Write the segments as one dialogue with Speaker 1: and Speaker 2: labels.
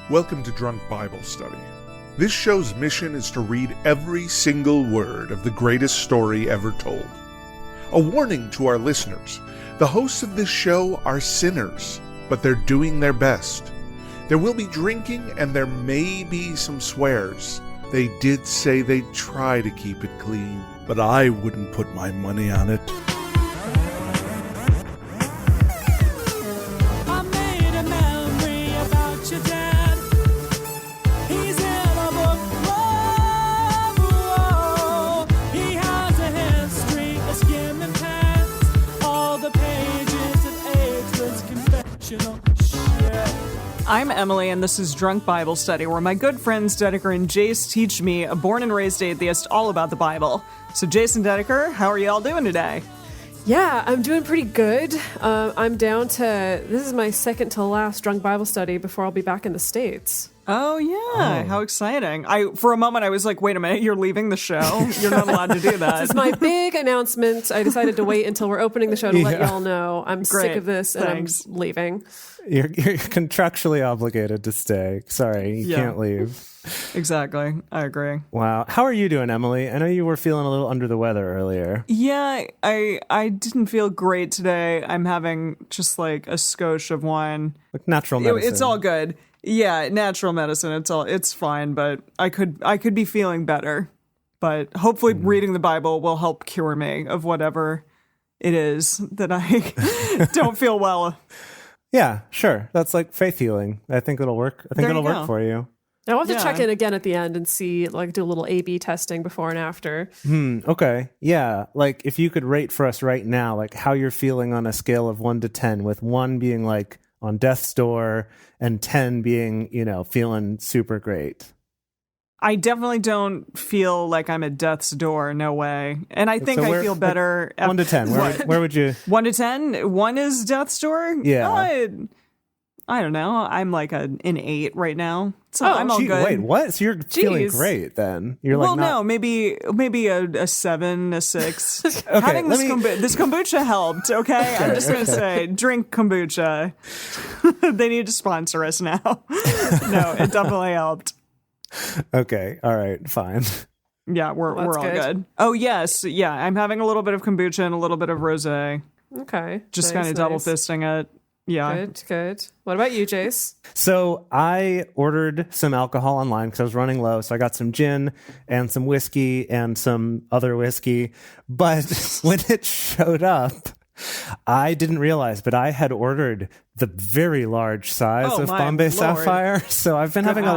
Speaker 1: Welcome to Drunk Bible Study. This show's mission is to read every single word of the greatest story ever told. A warning to our listeners, the hosts of this show are sinners, but they're doing their best. There will be drinking and there may be some swears. They did say they'd try to keep it clean, but I wouldn't put my money on it.
Speaker 2: I'm Emily, and this is Drunk Bible Study, where my good friends Dedeker and Jace teach me, a born and raised atheist, all about the Bible. So Jace and Dedeker, how are you all doing today?
Speaker 3: Yeah, I'm doing pretty good. I'm down to, this is my second to last Drunk Bible Study before I'll be back in the States.
Speaker 2: Oh, yeah. How exciting. For a moment, I was like, wait a minute, you're leaving the show? You're not allowed to do that.
Speaker 3: This is my big announcement. I decided to wait until we're opening the show to let y'all know. I'm sick of this and I'm leaving.
Speaker 4: You're contractually obligated to stay. Sorry, you can't leave.
Speaker 2: Exactly. I agree.
Speaker 4: Wow. How are you doing, Emily? I know you were feeling a little under the weather earlier.
Speaker 2: Yeah, I didn't feel great today. I'm having just like a skosh of wine.
Speaker 4: Like natural medicine.
Speaker 2: It's all good. Yeah, natural medicine. It's fine, but I could be feeling better. But hopefully reading the Bible will help cure me of whatever it is that I don't feel well.
Speaker 4: Yeah, sure. That's like faith healing. I think it'll work. I think it'll work for you.
Speaker 3: I'll have to check in again at the end and see, like, do a little A/B testing before and after.
Speaker 4: Okay. Yeah. Like, if you could rate for us right now, like, how you're feeling on a scale of 1 to 10, with 1 being, like, on death's door and 10 being, feeling super great.
Speaker 2: I definitely don't feel like I'm at death's door. No way. And I think I feel better.
Speaker 4: Like 1 to 10. Where would you?
Speaker 2: 1 to 10? 1 is death's door?
Speaker 4: Yeah.
Speaker 2: I don't know. I'm like an 8 right now. So I'm all good.
Speaker 4: Wait, what? So you're feeling great then? You're like,
Speaker 2: no, maybe a 7, a 6. Okay, having this kombucha helped, okay? I'm just going to say, drink kombucha. They need to sponsor us now. No, it definitely helped.
Speaker 4: Okay, all right, fine.
Speaker 2: Yeah, we're all good. Oh, yes. Yeah, I'm having a little bit of kombucha and a little bit of rosé.
Speaker 3: Okay.
Speaker 2: Just kind of double fisting it. Yeah.
Speaker 3: Good. What about you, Jace?
Speaker 4: So I ordered some alcohol online because I was running low. So I got some gin and some whiskey and some other whiskey. But when it showed up, I didn't realize, but I had ordered the very large size of Bombay Sapphire. So I've been having a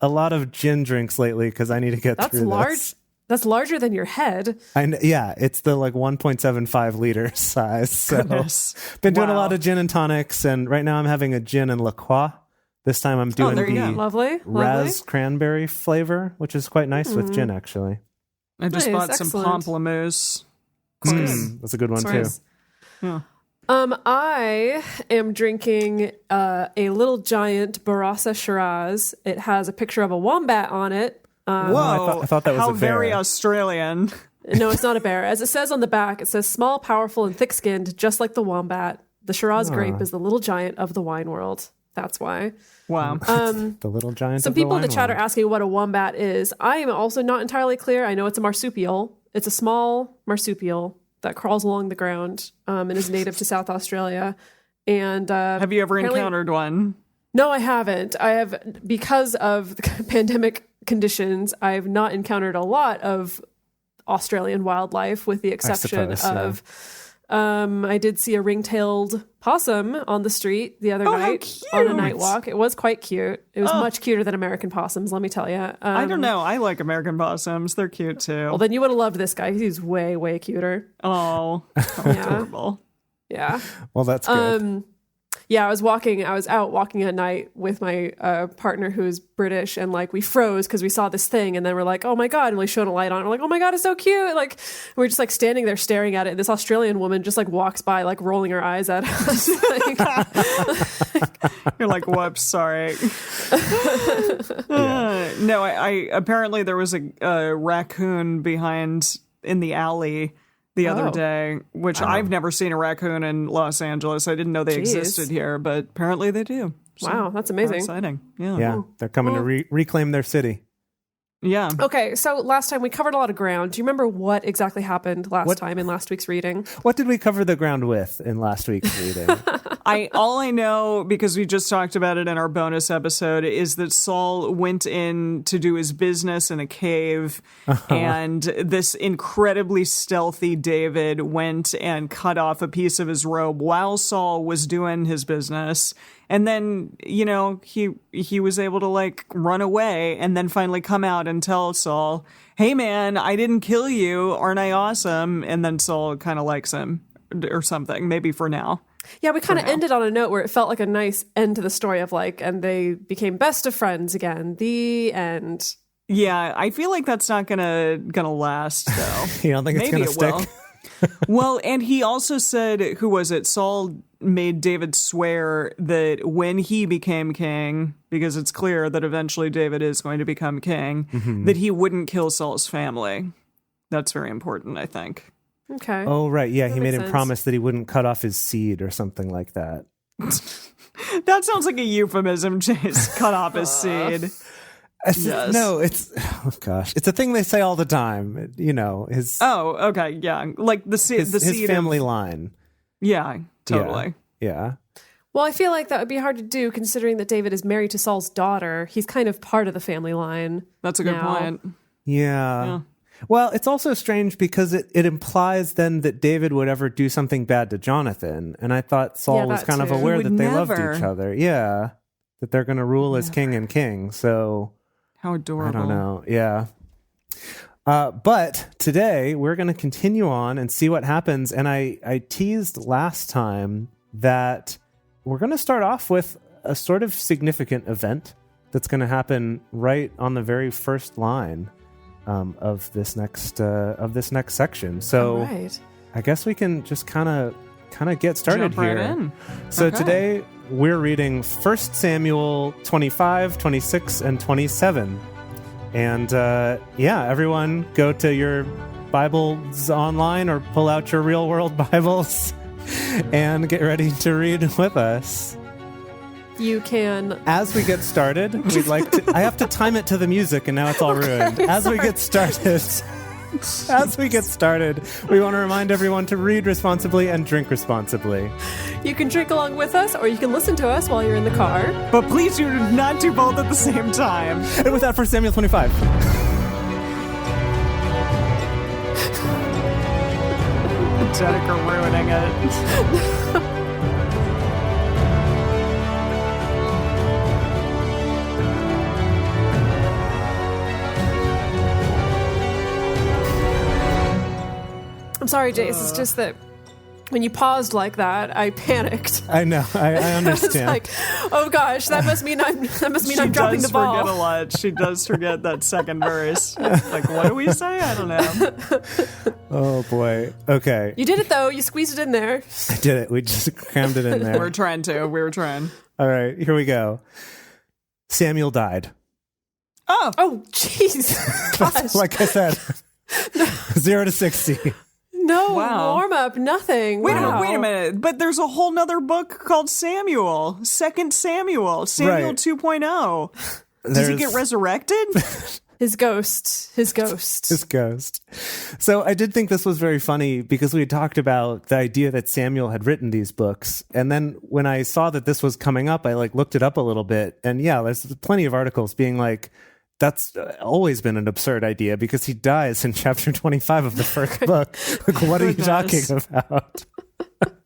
Speaker 4: lot of gin drinks lately because I need to get through this.
Speaker 3: That's larger than your head.
Speaker 4: Yeah, it's the like 1.75 liter size. So been doing a lot of gin and tonics, and right now I'm having a gin and La Croix. This time I'm doing the Raz cranberry flavor, which is quite nice with gin, actually.
Speaker 2: I just bought some pamplemousse.
Speaker 4: That's a good one too.
Speaker 2: Yeah.
Speaker 3: I am drinking a Little Giant Barossa Shiraz. It has a picture of a wombat on it.
Speaker 2: Whoa!
Speaker 4: I thought that was
Speaker 2: how
Speaker 4: a bear.
Speaker 2: Very Australian.
Speaker 3: No, it's not a bear. As it says on the back, it says small, powerful, and thick-skinned, just like the wombat. The Shiraz grape is the Little Giant of the wine world. That's why.
Speaker 2: Wow.
Speaker 4: The Little Giant.
Speaker 3: Some
Speaker 4: of the
Speaker 3: people in
Speaker 4: wine
Speaker 3: the chat
Speaker 4: world.
Speaker 3: are asking what a wombat is. I am also not entirely clear. I know it's a marsupial. It's a small marsupial that crawls along the ground and is native to South Australia. And
Speaker 2: have you ever encountered one?
Speaker 3: No, I haven't. I have, because of the pandemic conditions, I've not encountered a lot of Australian wildlife, with the exception of I did see a ring-tailed possum on the street the other night on a night walk. It was quite cute. It was much cuter than American possums, let me tell you.
Speaker 2: I don't know. I like American possums. They're cute too.
Speaker 3: Well, then you would have loved this guy. He's way, way cuter.
Speaker 2: Oh, adorable.
Speaker 3: Yeah.
Speaker 4: Well, that's good.
Speaker 3: Yeah, I was out walking at night with my partner who's British, and like we froze because we saw this thing, and then we're like, oh my God, and we shone a light on it. We're like, oh my God, it's so cute. Like we're just like standing there staring at it. This Australian woman just like walks by, like rolling her eyes at us.
Speaker 2: You're like, whoops, sorry. No, I apparently there was a raccoon behind in the alley the other day, which I've never seen a raccoon in Los Angeles. I didn't know they existed here, but apparently they do.
Speaker 3: Wow, that's
Speaker 2: How
Speaker 3: amazing.
Speaker 2: exciting. Yeah.
Speaker 4: Yeah, they're coming to reclaim their city.
Speaker 2: Yeah.
Speaker 3: Okay, so last time we covered a lot of ground. Do you remember what exactly happened last time in last week's reading?
Speaker 4: What did we cover the ground with in last week's reading?
Speaker 2: All I know, because we just talked about it in our bonus episode, is that Saul went in to do his business in a cave, and this incredibly stealthy David went and cut off a piece of his robe while Saul was doing his business. And then, he was able to like run away and then finally come out and tell Saul, "Hey man, I didn't kill you. Aren't I awesome?" And then Saul kind of likes him or something, maybe for now.
Speaker 3: Yeah, we kind of ended on a note where it felt like a nice end to the story of like, and they became best of friends again. The end.
Speaker 2: Yeah, I feel like that's not gonna last though.
Speaker 4: You don't think it's
Speaker 2: Maybe
Speaker 4: going to stick?
Speaker 2: will. Well, and he also said, who was it? Saul made David swear that when he became king, because it's clear that eventually David is going to become king, that he wouldn't kill Saul's family. That's very important, I think.
Speaker 3: Okay.
Speaker 4: Oh, right. Yeah,
Speaker 3: That
Speaker 4: he made
Speaker 3: makes
Speaker 4: him
Speaker 3: sense.
Speaker 4: promise that he wouldn't cut off his seed or something like that.
Speaker 2: That sounds like a euphemism, Chase. Cut off his seed. Yes.
Speaker 4: No, it's it's a thing they say all the time. His
Speaker 2: Oh, okay, yeah, like the seed.
Speaker 4: his
Speaker 2: The seed
Speaker 4: family line.
Speaker 2: Yeah, totally.
Speaker 4: Yeah.
Speaker 3: Well, I feel like that would be hard to do considering that David is married to Saul's daughter. He's kind of part of the family line.
Speaker 2: That's a good
Speaker 3: now.
Speaker 2: point.
Speaker 4: Yeah. Well, it's also strange because it implies then that David would ever do something bad to Jonathan. And I thought Saul was
Speaker 3: that
Speaker 4: kind of
Speaker 3: too.
Speaker 4: aware
Speaker 2: He
Speaker 4: that
Speaker 2: would
Speaker 4: they
Speaker 2: never.
Speaker 4: loved each other. Yeah. That they're going to rule as king and king. So
Speaker 2: How adorable.
Speaker 4: I don't know. Yeah. But today we're going to continue on and see what happens. And I teased last time that we're going to start off with a sort of significant event that's going to happen right on the very first line of this next section. So
Speaker 3: All right.
Speaker 4: I guess we can just kind of get started
Speaker 2: Jump right
Speaker 4: here.
Speaker 2: in.
Speaker 4: So
Speaker 2: Okay.
Speaker 4: today we're reading 1 Samuel 25, 26, and 27. And everyone go to your Bibles online or pull out your real world Bibles and get ready to read with us.
Speaker 3: You can.
Speaker 4: As we get started, we'd like to... I have to time it to the music, and now it's all ruined. As we get started... we want to remind everyone to read responsibly and drink responsibly.
Speaker 3: You can drink along with us, or you can listen to us while you're in the car.
Speaker 2: But please do not do both at the same time.
Speaker 4: And with that, 1 Samuel 25.
Speaker 2: Dedeker ruining it.
Speaker 3: I'm sorry, Jace. It's just that when you paused like that, I panicked.
Speaker 4: I know. I
Speaker 3: It's
Speaker 4: understand.
Speaker 3: like, oh gosh, that must mean I'm dropping the
Speaker 2: She
Speaker 3: ball.
Speaker 2: does forget a lot. She does forget that second verse. Like, what do we say? I don't know.
Speaker 4: Oh, boy. Okay.
Speaker 3: You did it though. You squeezed it in there.
Speaker 4: I did it. We just crammed it in
Speaker 2: We
Speaker 4: there.
Speaker 2: were trying to. We were trying.
Speaker 4: All right. Here we go. Samuel died.
Speaker 3: Oh, jeez. Gosh.
Speaker 4: Like I said, 0 to 60.
Speaker 3: No
Speaker 2: Wow.
Speaker 3: warm up, nothing.
Speaker 2: Wait
Speaker 3: Wow.
Speaker 2: a minute. But there's a whole nother book called Samuel. Second Samuel. Samuel
Speaker 4: Right.
Speaker 2: 2.0. Does he get resurrected?
Speaker 3: His ghost.
Speaker 4: His ghost. So I did think this was very funny because we had talked about the idea that Samuel had written these books. And then when I saw that this was coming up, I looked it up a little bit. And yeah, there's plenty of articles being like, that's always been an absurd idea because he dies in chapter 25 of the first book. Like, what are you talking about?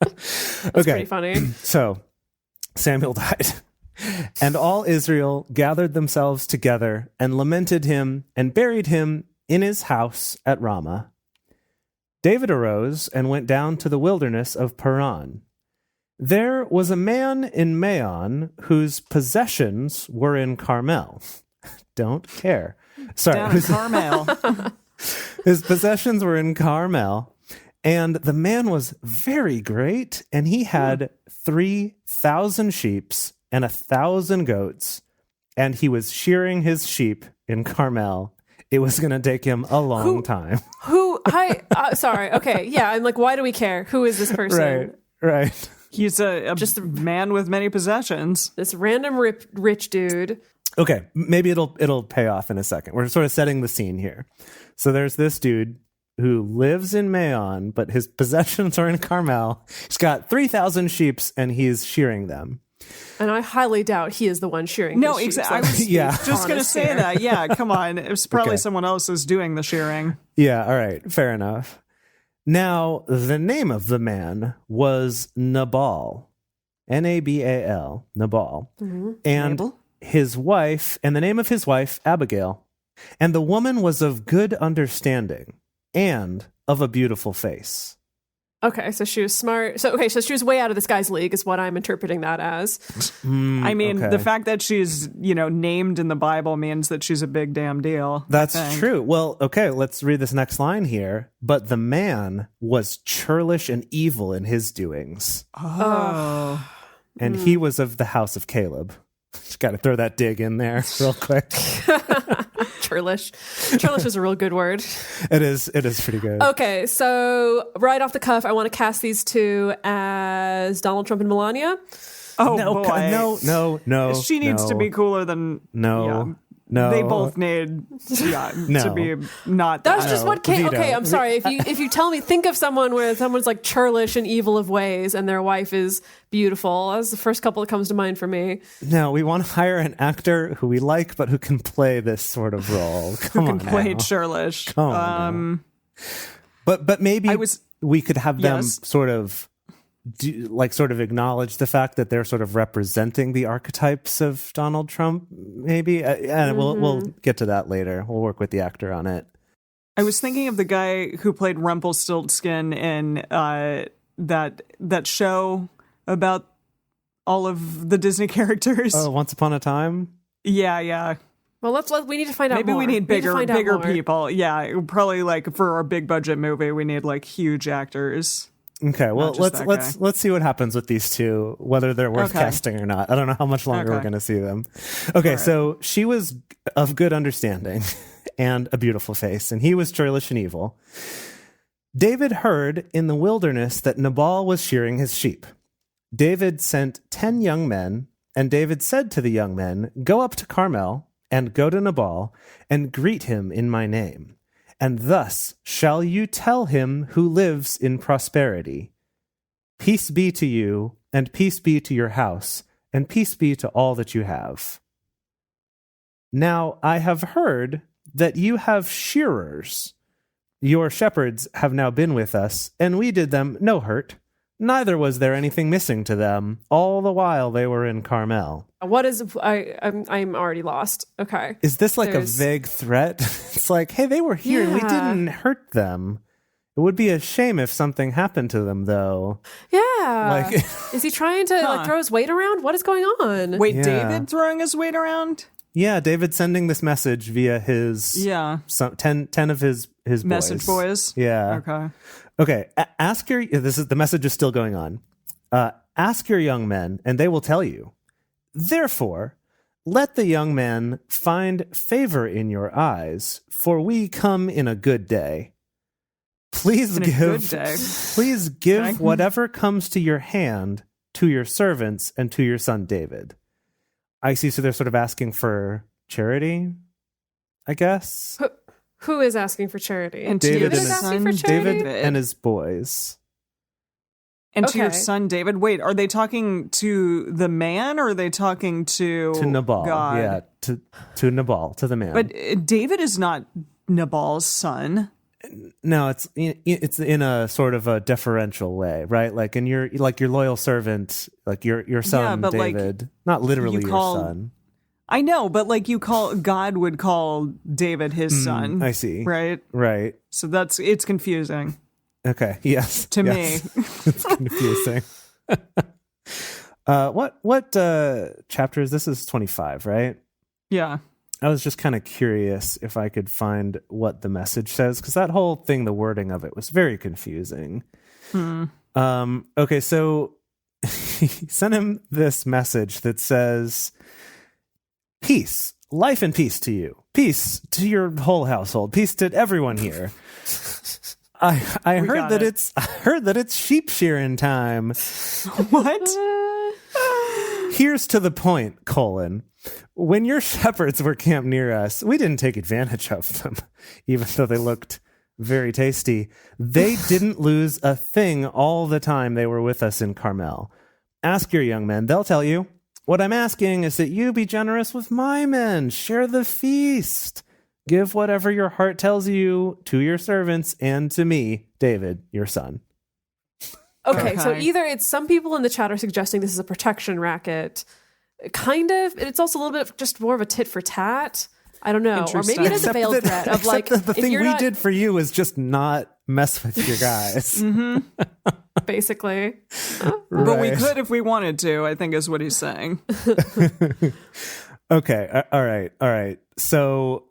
Speaker 3: That's
Speaker 4: Okay.
Speaker 3: pretty funny.
Speaker 4: So Samuel died. And all Israel gathered themselves together and lamented him and buried him in his house at Ramah. David arose and went down to the wilderness of Paran. There was a man in Maon whose possessions were in Carmel. Don't care. Sorry.
Speaker 2: Down in Carmel.
Speaker 4: His possessions were in Carmel. And the man was very great, and he had 3,000 sheep and 1,000 goats, and he was shearing his sheep in Carmel. It was going to take him a long time.
Speaker 3: Who? Hi. Sorry. Okay. Yeah. I'm like, why do we care? Who is this person?
Speaker 4: Right.
Speaker 2: He's a man with many possessions.
Speaker 3: This random rich dude.
Speaker 4: Okay, maybe it'll pay off in a second. We're sort of setting the scene here. So there's this dude who lives in Mayon, but his possessions are in Carmel. He's got 3,000 sheep, and he's shearing them.
Speaker 3: And I highly doubt he is the one shearing.
Speaker 2: No, exactly. I was just going to say
Speaker 3: here.
Speaker 2: that. Yeah, come on. It's probably someone else who's doing the shearing.
Speaker 4: Yeah, all right. Fair enough. Now, the name of the man was Nabal. Nabal. Nabal.
Speaker 3: Mm-hmm.
Speaker 4: And
Speaker 2: Nabal?
Speaker 4: his wife, and the name of his wife, Abigail. And the woman was of good understanding and of a beautiful face.
Speaker 3: Okay, so she was smart. So she was way out of this guy's league is what I'm interpreting that as.
Speaker 2: I mean, the fact that she's, named in the Bible means that she's a big damn deal.
Speaker 4: That's true. Well, okay, let's read this next line here. But the man was churlish and evil in his doings.
Speaker 2: Oh.
Speaker 4: And he was of the house of Caleb. Just got to throw that dig in there real quick.
Speaker 3: Churlish. Churlish is a real good word.
Speaker 4: It is pretty good.
Speaker 3: Okay, so right off the cuff, I want to cast these two as Donald Trump and Melania.
Speaker 2: Oh,
Speaker 4: no,
Speaker 2: boy.
Speaker 4: No.
Speaker 2: She needs to be cooler than...
Speaker 4: No.
Speaker 2: Yeah.
Speaker 4: No.
Speaker 2: They both need to be not that.
Speaker 3: That's just what came... Okay, I'm sorry. If you tell me, think of someone where someone's like churlish and evil of ways and their wife is beautiful. That's the first couple that comes to mind for me.
Speaker 4: No, we want to hire an actor who we like, but who can play this sort of role. Come on,
Speaker 2: play churlish.
Speaker 4: Come on. But maybe we could have them sort of acknowledge the fact that they're sort of representing the archetypes of Donald Trump, maybe. And we'll get to that later. We'll work with the actor on it.
Speaker 2: I was thinking of the guy who played Rumpelstiltskin in that show about all of the Disney characters.
Speaker 4: Oh, Once Upon a Time?
Speaker 2: Yeah.
Speaker 3: Well, we need to find out
Speaker 2: Maybe
Speaker 3: more.
Speaker 2: we need bigger people. Yeah, probably for our big budget movie, we need huge actors.
Speaker 4: Okay, well, let's see what happens with these two, whether they're worth casting or not. I don't know how much longer we're going to see them. Okay, right. So she was of good understanding and a beautiful face, and he was churlish and evil. David heard in the wilderness that Nabal was shearing his sheep. David sent 10 young men, and David said to the young men, "Go up to Carmel and go to Nabal and greet him in my name. And thus shall you tell him who lives in prosperity, peace be to you, and peace be to your house, and peace be to all that you have. Now I have heard that you have shearers. Your shepherds have now been with us, and we did them no hurt. Neither was there anything missing to them, all the while they were in Carmel."
Speaker 3: What is... I'm already lost. Okay.
Speaker 4: Is this a vague threat? It's like, hey, they were here and we didn't hurt them. It would be a shame if something happened to them, though.
Speaker 3: Yeah. Is he trying to throw his weight around? What is going on?
Speaker 2: Wait, David throwing his weight around?
Speaker 4: Yeah, David sending this message via his 10 of his boys.
Speaker 2: Message boys?
Speaker 4: Yeah. Okay. Ask your... the message is still going on. Ask your young men, and they will tell you. Therefore, let the young men find favor in your eyes, for we come in a good day. Please give whatever comes to your hand to your servants and to your son David. I see. So they're sort of asking for charity, I guess.
Speaker 3: Who is asking for charity?
Speaker 2: And
Speaker 4: David
Speaker 2: is asking for charity?
Speaker 4: David and his boys.
Speaker 2: And to your son David. Wait, are they talking to the man, or are they talking to
Speaker 4: Nabal?
Speaker 2: God?
Speaker 4: Yeah, to Nabal, to the man.
Speaker 2: But David is not Nabal's son.
Speaker 4: No, it's in a sort of a deferential way, right? Like, and you're your loyal servant, like your son David, not literally your son.
Speaker 2: I know, but God would call David his son.
Speaker 4: I see.
Speaker 2: Right. So it's confusing.
Speaker 4: Okay. Yes.
Speaker 2: To me,
Speaker 4: it's confusing. What chapter is this? This is 25, right?
Speaker 2: Yeah.
Speaker 4: I was just kind of curious if I could find what the message says, because that whole thing, the wording of it was very confusing. Okay, so he sent him this message that says, "Peace, life and peace to you. Peace to your whole household. Peace to everyone here. I heard
Speaker 2: got
Speaker 4: that
Speaker 2: it.
Speaker 4: I heard that it's sheep shearing time.
Speaker 2: What?
Speaker 4: Here's to the point, : when your shepherds were camped near us, we didn't take advantage of them, even though they looked very tasty. They didn't lose a thing all the time they were with us in Carmel. Ask your young men, they'll tell you. What I'm asking is that you be generous with my men. Share the feast. Give whatever your heart tells you to your servants and to me, David, your son.
Speaker 3: Okay, so either it's some people in the chat are suggesting this is a protection racket. Kind of. It's also a little bit just more of a tit for tat. I don't know. Or maybe it is a veiled threat of like,
Speaker 4: the thing we
Speaker 3: not,
Speaker 4: did for you is just not mess with your guys.
Speaker 3: basically.
Speaker 2: But we could if we wanted to, I think is what he's saying.
Speaker 4: Okay. All right. So,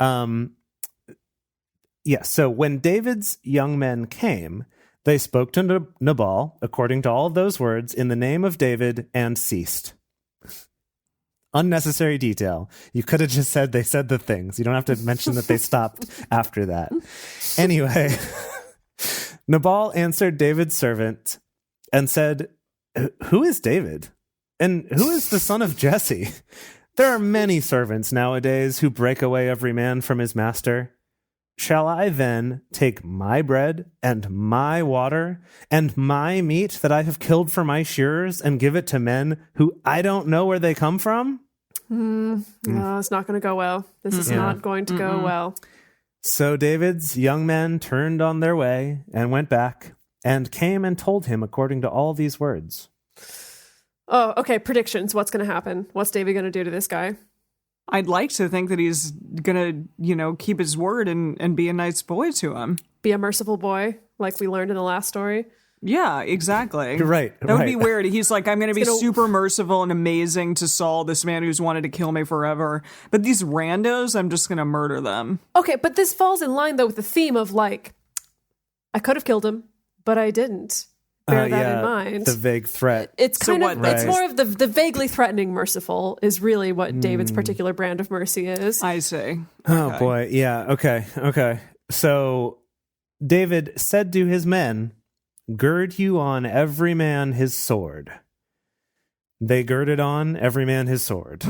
Speaker 4: so when David's young men came, they spoke to Nabal, according to all of those words, in the name of David, and ceased. Unnecessary detail. You could have just said they said the things. You don't have to mention that they stopped after that. Anyway, Nabal answered David's servant and said, "Who is David? And who is the son of Jesse? There are many servants nowadays who break away every man from his master. Shall I then take my bread and my water and my meat that I have killed for my shearers and give it to men who I don't know where they come from?"
Speaker 3: No, it's not going to go well. This is not going to go well.
Speaker 4: So David's young men turned on their way and went back and came and told him according to all these words.
Speaker 3: Oh, okay. Predictions. What's going to happen? What's David going to do to this guy?
Speaker 2: I'd like to think that he's going to, keep his word and be a nice boy to him.
Speaker 3: Be a merciful boy, like we learned in the last story.
Speaker 2: Yeah, exactly.
Speaker 4: Right.
Speaker 2: That would be weird. He's like, I'm going to be super merciful and amazing to Saul, this man who's wanted to kill me forever. But these randos, I'm just going to murder them.
Speaker 3: Okay, but this falls in line, though, with the theme of, like, I could have killed him, but I didn't. Bear that in mind.
Speaker 4: The vague threat.
Speaker 3: It's kind
Speaker 2: so
Speaker 3: of, it's more of the vaguely threatening merciful is really what David's particular brand of mercy is.
Speaker 2: I see.
Speaker 4: Oh, boy. Yeah. Okay. So David said to his men, "Gird you on every man his sword." They girded on every man his sword.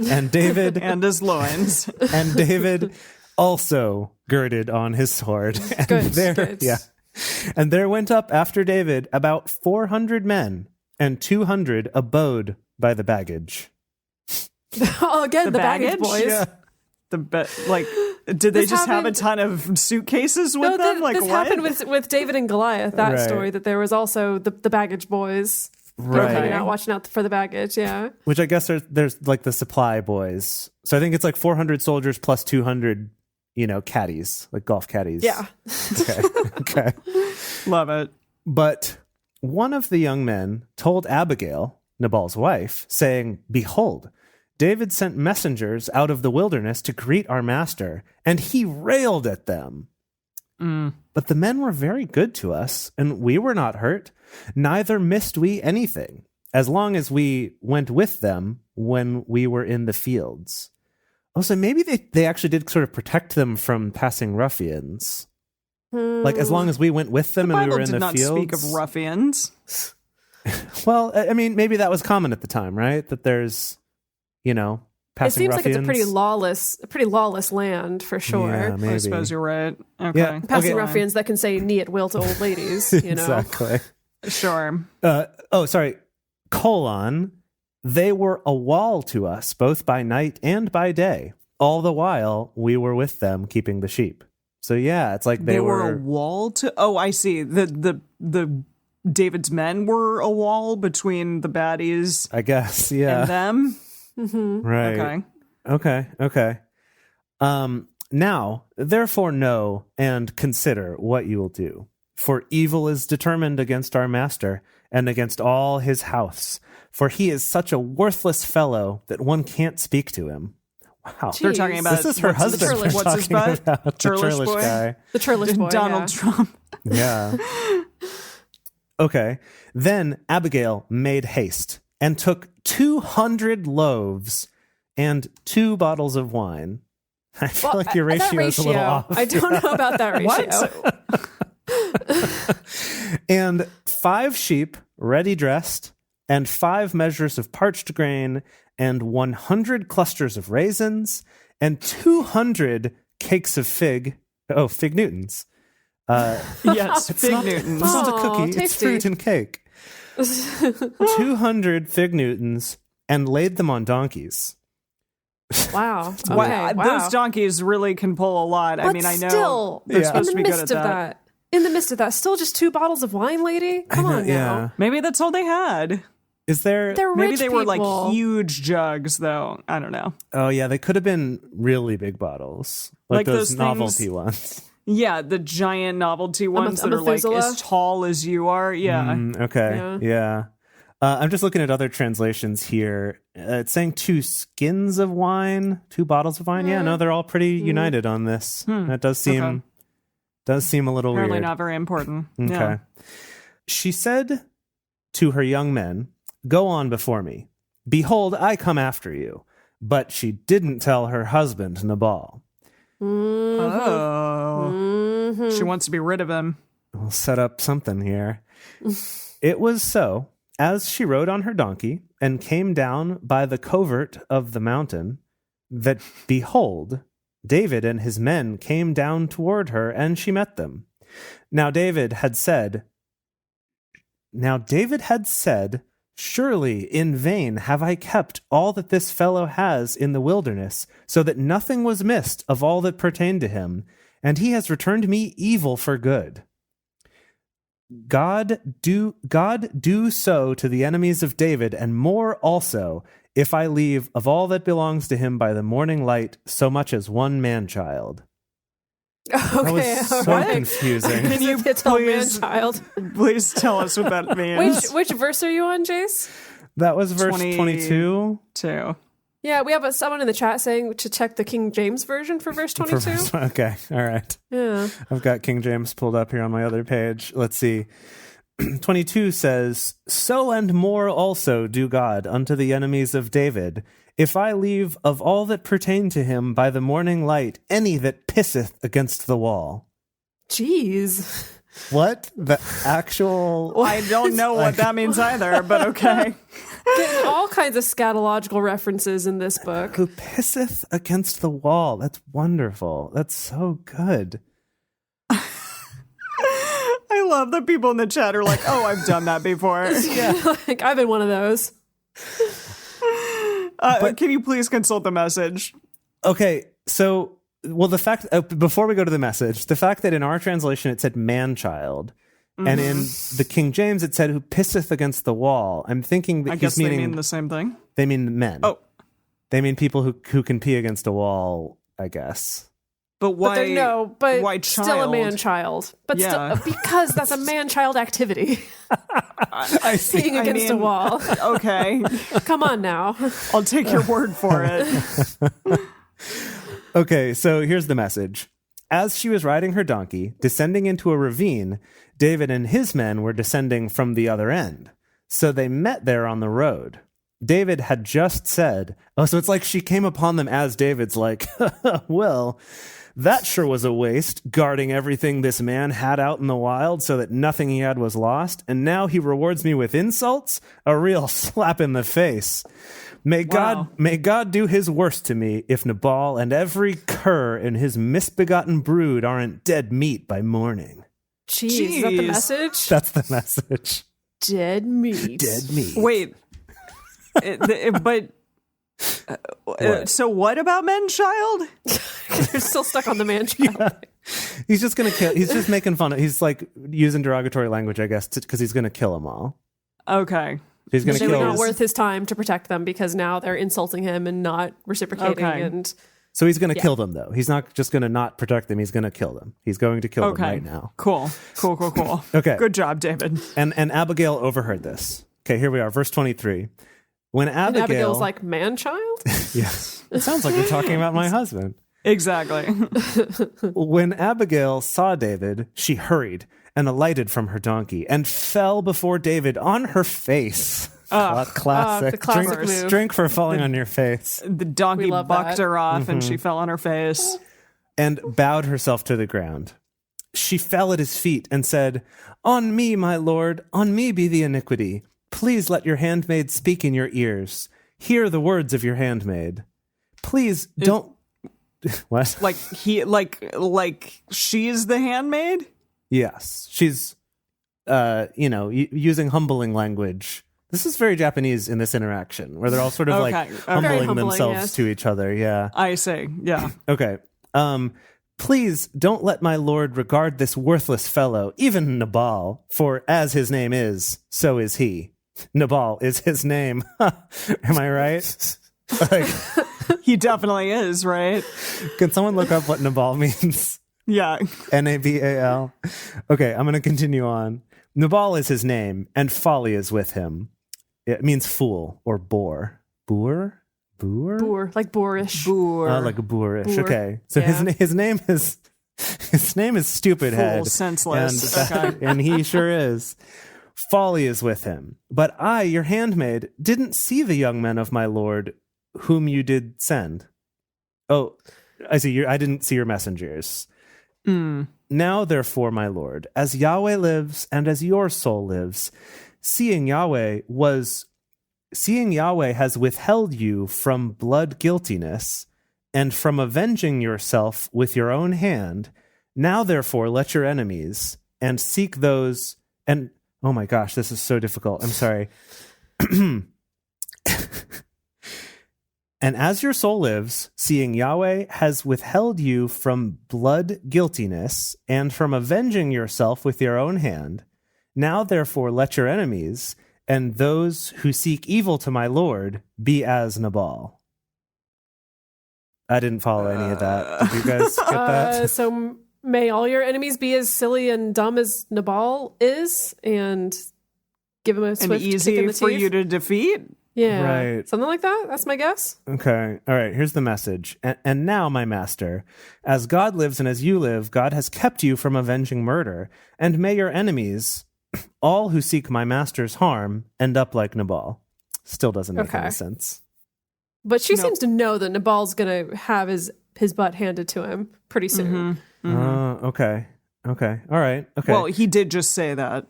Speaker 4: And David...
Speaker 2: and his loins.
Speaker 4: And David also girded on his sword. And
Speaker 3: Good.
Speaker 4: Yeah. And there went up after David about 400 men, and 200 abode by the baggage.
Speaker 3: Oh, again, the baggage boys.
Speaker 4: Yeah.
Speaker 2: Did they just have a ton of suitcases with them?
Speaker 3: This happened with David and Goliath, that story, that there was also the baggage boys.
Speaker 4: Right.
Speaker 3: Coming out, watching out for the baggage, yeah.
Speaker 4: Which I guess there's like the supply boys. So I think it's like 400 soldiers plus 200, caddies, like golf caddies.
Speaker 3: Yeah.
Speaker 4: Okay.
Speaker 2: Love it.
Speaker 4: But one of the young men told Abigail, Nabal's wife, saying, "Behold, David sent messengers out of the wilderness to greet our master, and he railed at them. But the men were very good to us, and we were not hurt, neither missed we anything, as long as we went with them when we were in the fields." Also, maybe they actually did sort of protect them from passing ruffians. Like, as long as we went with them and we were in the fields.
Speaker 2: The Bible did not speak of ruffians.
Speaker 4: Well, I mean, maybe that was common at the time, right? That there's, passing
Speaker 3: It seems
Speaker 4: ruffians.
Speaker 3: like it's a pretty lawless land, for sure.
Speaker 4: Yeah, maybe.
Speaker 2: I suppose you're right. Okay.
Speaker 4: Yeah.
Speaker 3: Passing ruffians that can say knee at will to old ladies,
Speaker 4: Exactly.
Speaker 2: Sure.
Speaker 4: They were a wall to us, both by night and by day. All the while we were with them keeping the sheep. So yeah, it's like they
Speaker 2: were a wall to... Oh, I see. The David's men were a wall between the baddies,
Speaker 4: I guess, yeah.
Speaker 2: and them?
Speaker 4: Right. Okay. Now, therefore know and consider what you will do. For evil is determined against our master and against all his house. For he is such a worthless fellow that one can't speak to him. Wow.
Speaker 2: They're talking about...
Speaker 4: This is her husband.
Speaker 2: What's his butt?
Speaker 4: The
Speaker 2: Churlish boy?
Speaker 4: guy.
Speaker 3: The churlish boy,
Speaker 2: Donald Trump.
Speaker 4: Yeah. Okay. Then Abigail made haste and took 200 loaves and 2 bottles of wine. I feel like your ratio is a little off.
Speaker 3: I don't know about that ratio.
Speaker 4: And 5 sheep ready dressed, and 5 measures of parched grain, and 100 clusters of raisins, and 200 cakes of fig Newtons.
Speaker 2: Yes, fig Newtons.
Speaker 4: It's not a cookie,
Speaker 3: tasty.
Speaker 4: it's fruit and cake. 200 fig Newtons, and laid them on donkeys.
Speaker 3: Wow. Okay,
Speaker 2: Wow,
Speaker 3: wow.
Speaker 2: those donkeys really can pull a lot. I
Speaker 3: But
Speaker 2: mean, I know
Speaker 3: still,
Speaker 2: they're
Speaker 4: Yeah.
Speaker 2: supposed to
Speaker 3: in
Speaker 2: be
Speaker 3: the
Speaker 2: good at
Speaker 3: midst of
Speaker 2: that.
Speaker 3: in the midst of that, still just 2 bottles of wine, lady? Come on now.
Speaker 4: Yeah.
Speaker 2: Maybe that's all they had.
Speaker 4: Is there...
Speaker 3: They're
Speaker 2: Maybe
Speaker 3: rich
Speaker 2: they were like
Speaker 3: people.
Speaker 2: huge jugs, though. I don't know.
Speaker 4: Oh, yeah, they could have been really big bottles. Like those
Speaker 2: those
Speaker 4: novelty
Speaker 2: things-
Speaker 4: ones.
Speaker 2: Yeah, the giant novelty ones
Speaker 3: a
Speaker 2: that are like
Speaker 3: Methuselah?
Speaker 2: as tall as you are. Yeah.
Speaker 4: Okay, yeah. I'm just looking at other translations here. It's saying 2 skins of wine, 2 bottles of wine. Yeah, no, they're all pretty united on this. That does seem a little
Speaker 2: Apparently
Speaker 4: weird.
Speaker 2: not very important.
Speaker 4: Okay.
Speaker 2: Yeah.
Speaker 4: She said to her young men, "Go on before me. Behold, I come after you." But she didn't tell her husband, Nabal.
Speaker 2: Oh. She wants to be rid of him.
Speaker 4: We'll set up something here. It was so, as she rode on her donkey and came down by the covert of the mountain, that behold, David and his men came down toward her, and she met them. Now David had said, "Surely in vain have I kept all that this fellow has in the wilderness, so that nothing was missed of all that pertained to him, and he has returned me evil for good. God do so to the enemies of David, and more also, if I leave of all that belongs to him by the morning light so much as one man-child." That
Speaker 3: Okay,
Speaker 4: was so
Speaker 3: what?
Speaker 4: confusing.
Speaker 2: Can you
Speaker 3: It's all
Speaker 2: please,
Speaker 3: man-child.
Speaker 2: please tell us what that means?
Speaker 3: Which verse are you on, Jace?
Speaker 4: That was verse
Speaker 2: 20
Speaker 4: 22.
Speaker 2: Too.
Speaker 3: Yeah, we have someone in the chat saying to check the King James version for verse 22.
Speaker 4: Okay, all right.
Speaker 3: Yeah.
Speaker 4: I've got King James pulled up here on my other page. Let's see. 22 says, "So and more also do God unto the enemies of David, if I leave of all that pertain to him by the morning light any that pisseth against the wall."
Speaker 3: Jeez.
Speaker 4: What? The actual...
Speaker 2: I don't know what that means either, but okay.
Speaker 3: Getting all kinds of scatological references in this book.
Speaker 4: Who pisseth against the wall. That's wonderful. That's so good.
Speaker 2: I love that people in the chat are like, "Oh, I've done that before."
Speaker 3: Like, I've been one of those.
Speaker 2: Can you please consult the message?
Speaker 4: Okay, so... Well, the fact, before we go to the message, the fact that in our translation it said man-child, and in the King James it said who pisseth against the wall, I'm thinking that
Speaker 2: I guess
Speaker 4: he's meaning...
Speaker 2: they mean the same thing.
Speaker 4: They mean men.
Speaker 2: Oh.
Speaker 4: They mean people who can pee against a wall, I guess.
Speaker 2: But why?
Speaker 3: But
Speaker 2: why
Speaker 3: still a
Speaker 2: child?
Speaker 3: man-child. But
Speaker 2: Yeah.
Speaker 3: still, because that's a man-child activity.
Speaker 4: I see.
Speaker 3: Being against a
Speaker 2: mean-
Speaker 3: wall.
Speaker 2: Okay,
Speaker 3: Come on now.
Speaker 2: I'll take your word for it.
Speaker 4: Okay, so here's the message. As she was riding her donkey, descending into a ravine, David and his men were descending from the other end. So they met there on the road. David had just said, so it's like she came upon them as David's like, "Well, that sure was a waste, guarding everything this man had out in the wild so that nothing he had was lost, and now he rewards me with insults? A real slap in the face. May God do his worst to me if Nabal and every cur in his misbegotten brood aren't dead meat by morning."
Speaker 3: Jeez, is that the
Speaker 2: Jeez.
Speaker 3: message?
Speaker 4: That's the message.
Speaker 3: Dead meat.
Speaker 4: Dead meat.
Speaker 2: Wait, so what about men, child?
Speaker 3: You're still stuck on the man-child.
Speaker 4: He's just gonna kill. He's just making fun of. He's like using derogatory language, I guess, because he's gonna kill them all.
Speaker 2: Okay.
Speaker 4: He's gonna
Speaker 3: They were
Speaker 4: kill.
Speaker 3: not worth his time to protect them because now they're insulting him and not reciprocating.
Speaker 2: Okay.
Speaker 3: And
Speaker 4: So he's gonna kill them, though. He's not just gonna not protect them. He's gonna kill them. He's going to kill them
Speaker 2: Okay.
Speaker 4: right now.
Speaker 2: Cool.
Speaker 4: Okay.
Speaker 2: Good job, David.
Speaker 4: And Abigail overheard this. Okay, here we are, verse 23. When
Speaker 3: and
Speaker 4: Abigail,
Speaker 3: Abigail's like, man-child?
Speaker 4: yes, it sounds like you're talking about my husband.
Speaker 2: Exactly.
Speaker 4: When Abigail saw David, she hurried and alighted from her donkey and fell before David on her face. Classic.
Speaker 3: the classic move.
Speaker 4: Drink for falling on your face.
Speaker 2: The donkey
Speaker 3: love
Speaker 2: bucked
Speaker 3: that.
Speaker 2: her off and she fell on her face.
Speaker 4: And bowed herself to the ground. she fell at his feet and said, "On me, my lord, on me be the iniquity. Please let your handmaid speak in your ears. Hear the words of your handmaid. Please don't..." What?
Speaker 2: Like she's the handmaid?
Speaker 4: Yes. She's, using humbling language. This is very Japanese in this interaction, where they're all sort of humbling themselves to each other. Yeah.
Speaker 2: I see. Yeah.
Speaker 4: Okay. Please don't let my lord regard this worthless fellow, even Nabal, for as his name is, so is he. Nabal is his name. Am I right?
Speaker 2: He definitely is, right?
Speaker 4: Can someone look up what Nabal means?
Speaker 2: Yeah.
Speaker 4: Nabal. Okay, I'm going to continue on. Nabal is his name, and folly is with him. It means fool or boor. Boor?
Speaker 3: Boor, like boorish.
Speaker 2: Boor.
Speaker 4: Like a boorish.
Speaker 3: Boor.
Speaker 4: Okay. So his name is Stupid
Speaker 2: Fool,
Speaker 4: Head.
Speaker 2: senseless.
Speaker 4: And he sure is. Folly is with him. But I, your handmaid, didn't see the young men of my lord whom you did send. Oh, I see. I didn't see your messengers. Now, therefore, my lord, as Yahweh lives and as your soul lives, seeing Yahweh has withheld you from blood guiltiness and from avenging yourself with your own hand. Now, therefore, let your enemies and seek those and... Oh my gosh, this is so difficult. I'm sorry. And as your soul lives, seeing Yahweh has withheld you from blood guiltiness and from avenging yourself with your own hand, now therefore let your enemies and those who seek evil to my Lord be as Nabal. I didn't follow any of that. Did you guys get that?
Speaker 3: So may all your enemies be as silly and dumb as Nabal is, and give him a swift
Speaker 2: and easy
Speaker 3: kick in the
Speaker 2: for
Speaker 3: teeth?
Speaker 2: you to defeat?
Speaker 3: Yeah.
Speaker 4: Right.
Speaker 3: Something like that. That's my guess.
Speaker 4: Okay. All right. Here's the message. And now, my master, as God lives and as you live, God has kept you from avenging murder. And may your enemies, all who seek my master's harm, end up like Nabal. Still doesn't make any sense.
Speaker 3: But she seems to know that Nabal's going to have his butt handed to him pretty soon.
Speaker 4: Okay. All right. Okay.
Speaker 2: Well, he did just say that.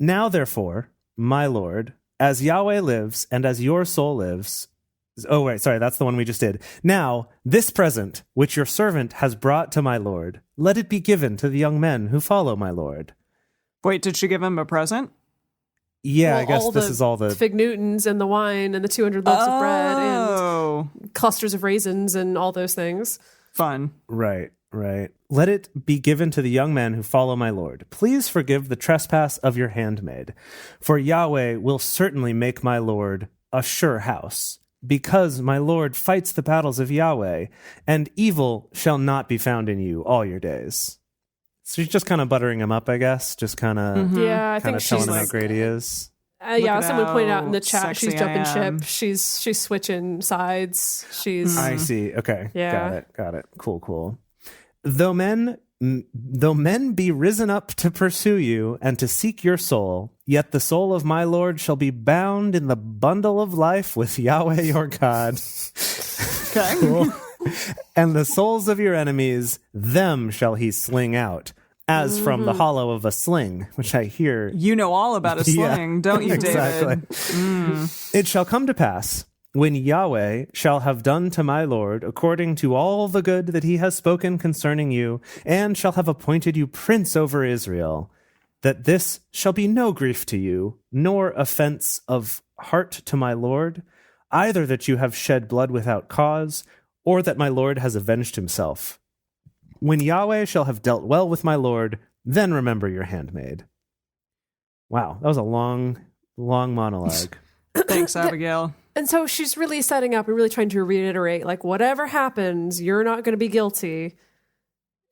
Speaker 4: Now, therefore, my lord, as Yahweh lives and as your soul lives... Oh, wait, sorry, that's the one we just did. Now, this present, which your servant has brought to my lord, let it be given to the young men who follow my lord.
Speaker 2: Wait, did she give him a present?
Speaker 4: Yeah,
Speaker 3: Well,
Speaker 4: I guess this is all the...
Speaker 3: Fig Newtons and the wine and the 200 loaves of bread and clusters of raisins and all those things.
Speaker 2: Fun.
Speaker 4: Right. Let it be given to the young men who follow my lord. Please forgive the trespass of your handmaid, for Yahweh will certainly make my lord a sure house, because my lord fights the battles of Yahweh, and evil shall not be found in you all your days. So she's just kind of buttering him up, I guess. Just kind of,
Speaker 3: Yeah, I think
Speaker 4: telling
Speaker 3: she's
Speaker 4: him how great he is.
Speaker 3: Yeah, someone pointed out in the chat she's
Speaker 2: sexy
Speaker 3: jumping
Speaker 2: I am.
Speaker 3: ship. She's switching sides. She's
Speaker 4: I see. Okay.
Speaker 3: Yeah.
Speaker 4: Got it. Cool. Though men be risen up to pursue you and to seek your soul, yet the soul of my Lord shall be bound in the bundle of life with Yahweh your God.
Speaker 2: Okay.
Speaker 4: Cool. And the souls of your enemies, them shall he sling out, as from the hollow of a sling, which I hear.
Speaker 2: You know all about a sling, don't you, David?
Speaker 4: Exactly. It shall come to pass, when Yahweh shall have done to my Lord according to all the good that he has spoken concerning you, and shall have appointed you prince over Israel, that this shall be no grief to you, nor offense of heart to my Lord, either that you have shed blood without cause, or that my Lord has avenged himself. When Yahweh shall have dealt well with my Lord, then remember your handmaid. Wow, that was a long monologue.
Speaker 2: Thanks, Abigail.
Speaker 3: And so she's really setting up and really trying to reiterate, like, whatever happens, you're not going to be guilty.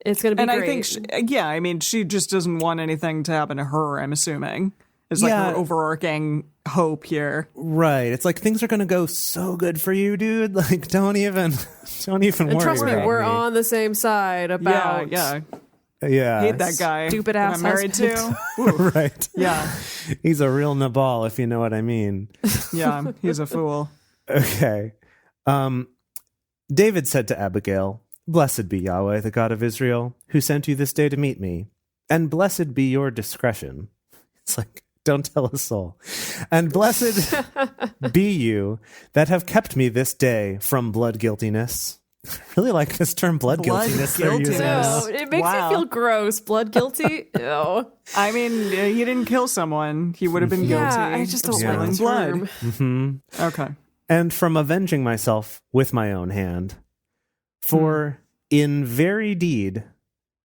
Speaker 3: It's going to be
Speaker 2: And
Speaker 3: great.
Speaker 2: I think, she just doesn't want anything to happen to her, I'm assuming. It's like her overarching hope here.
Speaker 4: Right. It's like, things are going to go so good for you, dude. Like, don't even worry.
Speaker 3: And trust me,
Speaker 4: about
Speaker 3: we're on the same side about
Speaker 2: Yeah.
Speaker 4: Yeah.
Speaker 2: Hate that guy.
Speaker 3: stupid
Speaker 2: that
Speaker 3: ass
Speaker 2: I'm married to. Ooh.
Speaker 4: Right.
Speaker 2: Yeah.
Speaker 4: He's a real Nabal, if you know what I mean.
Speaker 2: Yeah. He's a fool.
Speaker 4: Okay. David said to Abigail, Blessed be Yahweh, the God of Israel, who sent you this day to meet me. And blessed be your discretion. It's like, don't tell a soul. And blessed be you that have kept me this day from blood guiltiness. I really like this term, blood guiltiness. They're using.
Speaker 3: No, it makes me feel gross. Blood guilty? Ew.
Speaker 2: I mean, he didn't kill someone. He would have been guilty.
Speaker 3: Yeah, I just don't like the
Speaker 2: blood.
Speaker 3: term.
Speaker 4: Mm-hmm.
Speaker 2: Okay.
Speaker 4: And from avenging myself with my own hand. For in very deed,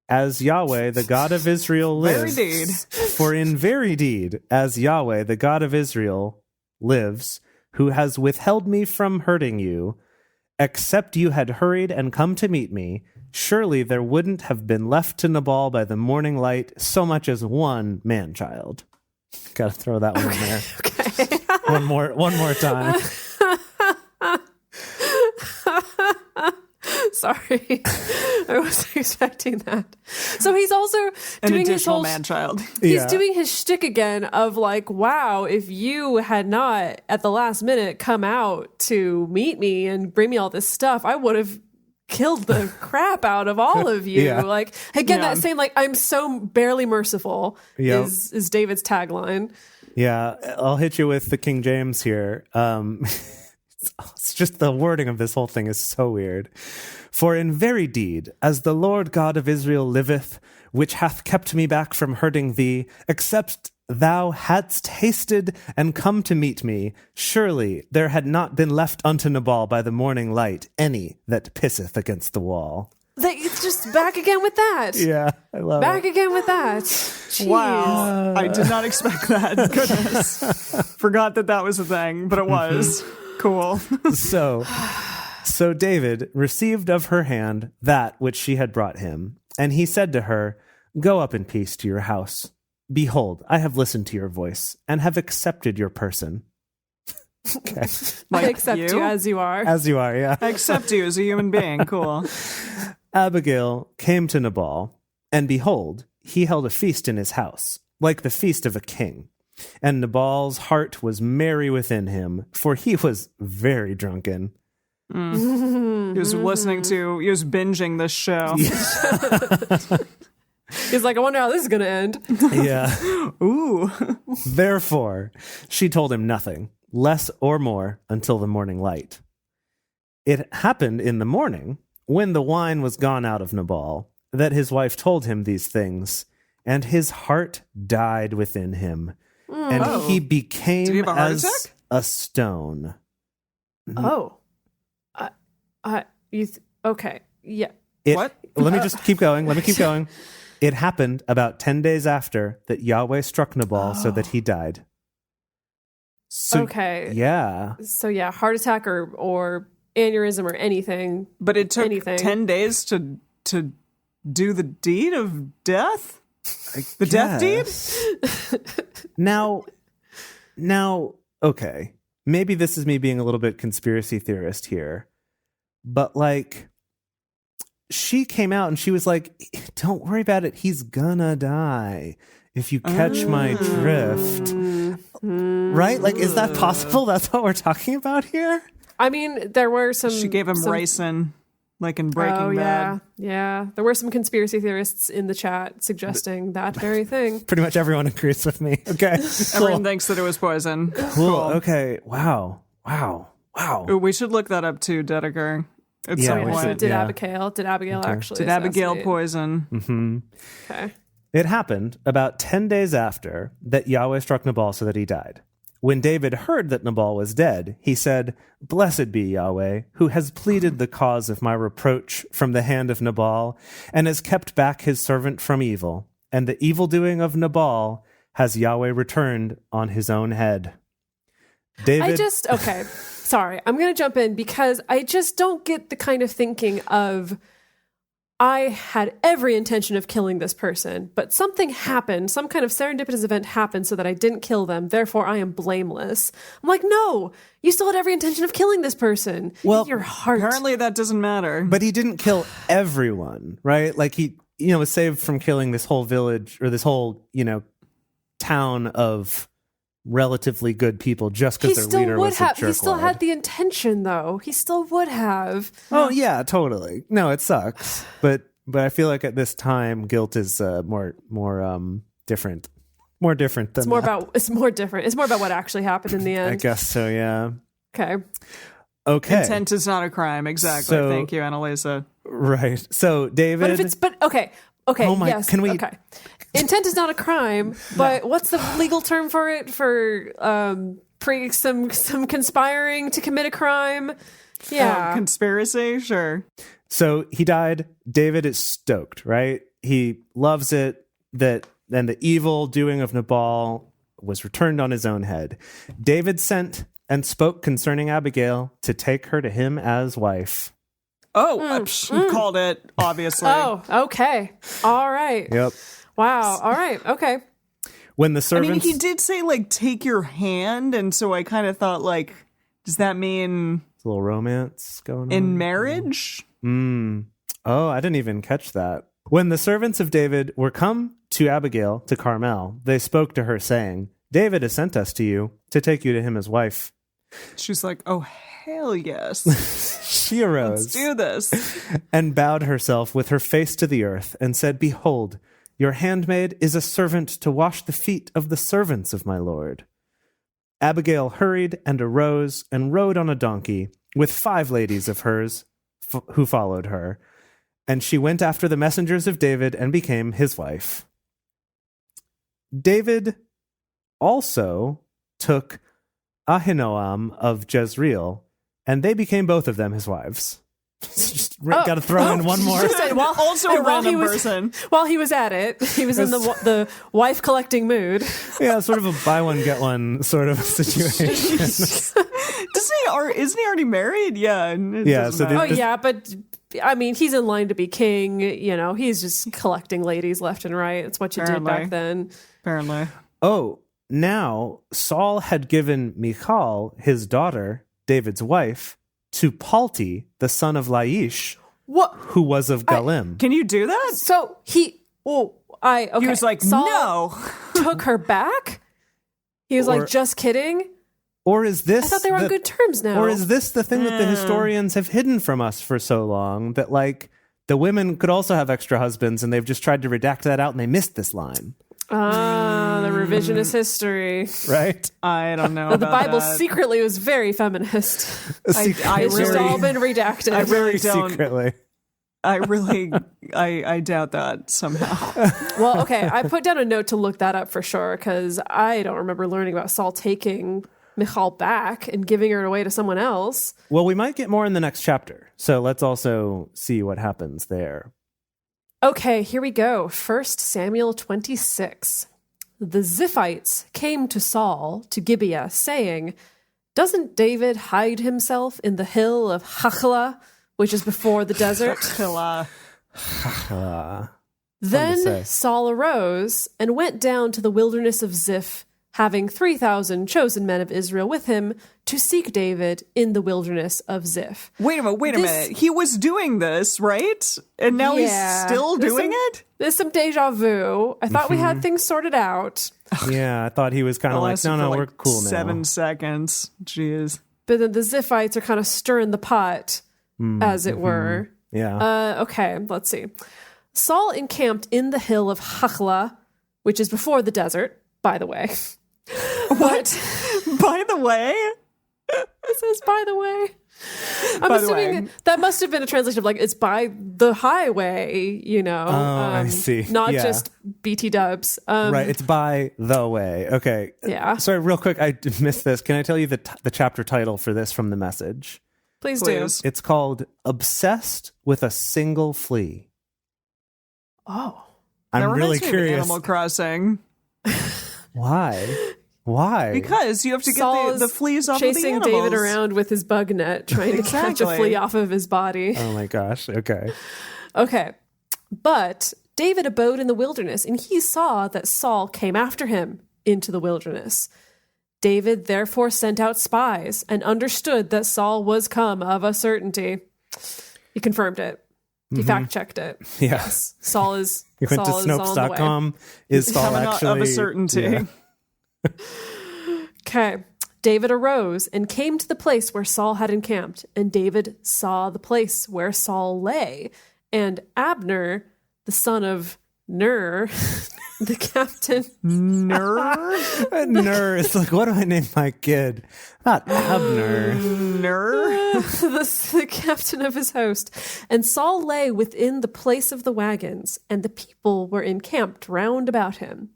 Speaker 4: as Yahweh, the God of Israel lives.
Speaker 2: Very deed.
Speaker 4: For in very deed, as Yahweh, the God of Israel lives, who has withheld me from hurting you, except you had hurried and come to meet me, surely there wouldn't have been left to Nabal by the morning light so much as one man-child. Gotta throw that one in there.
Speaker 3: Okay.
Speaker 4: one more time.
Speaker 3: Sorry. I wasn't expecting that. So he's also doing his whole
Speaker 2: man-child.
Speaker 3: He's doing his shtick again of like, wow, if you had not at the last minute come out to meet me and bring me all this stuff, I would have killed the crap out of all of you.
Speaker 4: Yeah.
Speaker 3: Like, again, that same, like, I'm so barely merciful is David's tagline.
Speaker 4: Yeah, I'll hit you with the King James here. It's just the wording of this whole thing is so weird. For in very deed, as the Lord God of Israel liveth, which hath kept me back from hurting thee, except thou hadst hasted and come to meet me, surely there had not been left unto Nabal by the morning light any that pisseth against the wall.
Speaker 3: It's just back again with that.
Speaker 4: Yeah, I love
Speaker 3: back
Speaker 4: it.
Speaker 3: again with that. Jeez.
Speaker 2: Wow. I did not expect that. Goodness. Forgot that was a thing, but it was. Cool. So David received of her hand that which she had brought him, and he said to her, Go up in peace to your house. Behold, I have listened to your voice, and have accepted your person. Okay.
Speaker 3: I accept you as you are.
Speaker 4: As you are, yeah.
Speaker 2: I accept you as a human being. Cool.
Speaker 4: Abigail came to Nabal, and behold, he held a feast in his house, like the feast of a king. And Nabal's heart was merry within him, for he was very drunken.
Speaker 2: He was binging this show.
Speaker 3: He's like, I wonder how this is going to end.
Speaker 4: Yeah.
Speaker 2: Ooh.
Speaker 4: Therefore, she told him nothing, less or more, until the morning light. It happened in the morning, when the wine was gone out of Nabal, that his wife told him these things, and his heart died within him, and he became as a stone.
Speaker 3: Oh. Okay. Yeah.
Speaker 2: What?
Speaker 4: Let me just keep going. Let me keep going. It happened about 10 days after that Yahweh struck Nabal so that he died. So,
Speaker 3: okay.
Speaker 4: Yeah.
Speaker 3: So yeah, heart attack or aneurysm or anything.
Speaker 2: But it took 10 days to do the deed of death? The death deed?
Speaker 4: Now, okay. Maybe this is me being a little bit conspiracy theorist here. But like, she came out and she was like, don't worry about it. He's gonna die if you catch my drift. Right? Like, is that possible? That's what we're talking about here?
Speaker 3: I mean, there were some...
Speaker 2: She gave him ricin, like in Breaking Bad.
Speaker 3: Yeah. There were some conspiracy theorists in the chat suggesting that very thing.
Speaker 4: Pretty much everyone agrees with me. Okay.
Speaker 2: Everyone thinks that it was poison.
Speaker 4: Cool. Okay. Wow.
Speaker 2: Ooh, we should look that up too, Dedeker. At some point.
Speaker 3: Did Abigail actually?
Speaker 2: Did Abigail poison?
Speaker 4: Mm-hmm.
Speaker 3: Okay.
Speaker 4: It happened about 10 days after that Yahweh struck Nabal so that he died. When David heard that Nabal was dead, he said, Blessed be Yahweh, who has pleaded the cause of my reproach from the hand of Nabal, and has kept back his servant from evil. And the evildoing of Nabal has Yahweh returned on his own head. David...
Speaker 3: Okay. Sorry, I'm going to jump in because I just don't get the kind of thinking of, I had every intention of killing this person, but something happened, some kind of serendipitous event happened so that I didn't kill them, therefore I am blameless. I'm like, no, you still had every intention of killing this person.
Speaker 4: Well,
Speaker 3: your heart.
Speaker 2: Apparently that doesn't matter.
Speaker 4: But he didn't kill everyone, right? Like he, was saved from killing this whole village or this whole, town of relatively good people just because their leader was a jerkwad.
Speaker 3: He still had the intention, though. He still would have.
Speaker 4: Oh yeah, totally. No, it sucks, but I feel like at this time, guilt is more different. More different than
Speaker 3: it's more different. It's more about what actually happened in the end.
Speaker 4: I guess so. Yeah.
Speaker 3: Okay.
Speaker 2: Intent is not a crime. Exactly.
Speaker 4: So,
Speaker 2: thank you, Annalisa.
Speaker 4: Right. So David.
Speaker 3: Okay.
Speaker 4: Oh my,
Speaker 3: yes.
Speaker 4: Can we?
Speaker 3: Okay. Intent is not a crime, but what's the legal term for it? For some conspiring to commit a crime? Yeah.
Speaker 2: Conspiracy? Sure.
Speaker 4: So he died. David is stoked, right? He loves it that then the evil doing of Nabal was returned on his own head. David sent and spoke concerning Abigail to take her to him as wife.
Speaker 2: Oh, you called it, obviously.
Speaker 3: Oh, okay. All right.
Speaker 4: Yep.
Speaker 3: Wow. All right. Okay.
Speaker 4: When the servants...
Speaker 2: I mean, he did say, like, take your hand, and so I kind of thought, like, does that mean...
Speaker 4: a little romance going on?
Speaker 2: In marriage?
Speaker 4: Oh, I didn't even catch that. When the servants of David were come to Abigail, to Carmel, they spoke to her, saying, David has sent us to you to take you to him as wife.
Speaker 2: She's like, oh, hell yes.
Speaker 4: She arose.
Speaker 2: Let's do this.
Speaker 4: And bowed herself with her face to the earth, and said, Behold, your handmaid is a servant to wash the feet of the servants of my lord. Abigail hurried and arose and rode on a donkey with 5 ladies of hers who followed her. And she went after the messengers of David and became his wife. David also took Ahinoam of Jezreel, and they became both of them his wives. Just got to throw in one more.
Speaker 2: Also a random person.
Speaker 3: While he was at it, he was in the wife collecting mood.
Speaker 4: Yeah, sort of a buy one get one sort of situation.
Speaker 2: Isn't he already married? Yeah.
Speaker 3: But I mean, he's in line to be king. You know, he's just collecting ladies left and right. It's what you did back then.
Speaker 2: Apparently.
Speaker 4: Oh, now Saul had given Michal, his daughter, David's wife, to Palti, the son of Laish, who was of Galim.
Speaker 2: Can you do that?
Speaker 3: So he
Speaker 2: was like,
Speaker 3: Saul
Speaker 2: no.
Speaker 3: took her back? He was like, just kidding?
Speaker 4: Or is this...
Speaker 3: I thought they were on good terms now.
Speaker 4: Or is this the thing that the historians have hidden from us for so long, that like the women could also have extra husbands and they've just tried to redact that out and they missed this line?
Speaker 3: The revisionist history.
Speaker 4: Right?
Speaker 2: I don't know.
Speaker 3: The Bible secretly was very feminist. It's just all been redacted.
Speaker 2: I really don't.
Speaker 4: Secretly.
Speaker 2: I doubt that somehow.
Speaker 3: Well, okay. I put down a note to look that up for sure, because I don't remember learning about Saul taking Michal back and giving her away to someone else.
Speaker 4: Well, we might get more in the next chapter. So let's also see what happens there.
Speaker 3: Okay, here we go. 1 Samuel 26. The Zephites came to Saul to Gibeah, saying, Doesn't David hide himself in the hill of Hachlah, which is before the desert? Then Saul arose and went down to the wilderness of Ziph, having 3,000 chosen men of Israel with him, to seek David in the wilderness of Ziph.
Speaker 2: Wait a minute. He was doing this, right? And now he's still doing it?
Speaker 3: There's some deja vu. I thought we had things sorted out.
Speaker 4: Yeah, I thought he was kind of like, no, we're cool now.
Speaker 2: 7 seconds. Jeez.
Speaker 3: But then the Ziphites are kind of stirring the pot, as it were.
Speaker 4: Yeah.
Speaker 3: Okay, let's see. Saul encamped in the hill of Hachlah, which is before the desert, by the way.
Speaker 2: What? By the way?
Speaker 3: It says, by the way. I'm assuming that must have been a translation of like, it's by the highway, you know.
Speaker 4: I see.
Speaker 3: Not just BT dubs.
Speaker 4: Right, it's by the way. Okay.
Speaker 3: Yeah.
Speaker 4: Sorry, real quick, I missed this. Can I tell you the chapter title for this from the Message?
Speaker 3: Please do.
Speaker 4: It's called Obsessed with a Single Flea.
Speaker 3: Oh.
Speaker 4: I'm really curious.
Speaker 2: Animal Crossing.
Speaker 4: Why?
Speaker 2: Because you have to get the fleas off of the
Speaker 3: chasing
Speaker 2: animals.
Speaker 3: David around with his bug net, trying to catch a flea off of his body.
Speaker 4: Oh my gosh. Okay.
Speaker 3: Okay. But David abode in the wilderness, and he saw that Saul came after him into the wilderness. David therefore sent out spies and understood that Saul was come of a certainty. He confirmed it. He fact-checked it.
Speaker 4: Yeah.
Speaker 3: Yes. Saul is
Speaker 4: You went to Snopes.com. Is Saul
Speaker 2: coming
Speaker 4: actually
Speaker 2: of a certainty?
Speaker 4: Yeah.
Speaker 3: Okay. David arose and came to the place where Saul had encamped, and David saw the place where Saul lay. And Abner, the son of Ner, the captain.
Speaker 2: Ner?
Speaker 4: Ner. It's like, what do I name my kid? Not Abner.
Speaker 2: Ner?
Speaker 3: The captain of his host. And Saul lay within the place of the wagons, and the people were encamped round about him.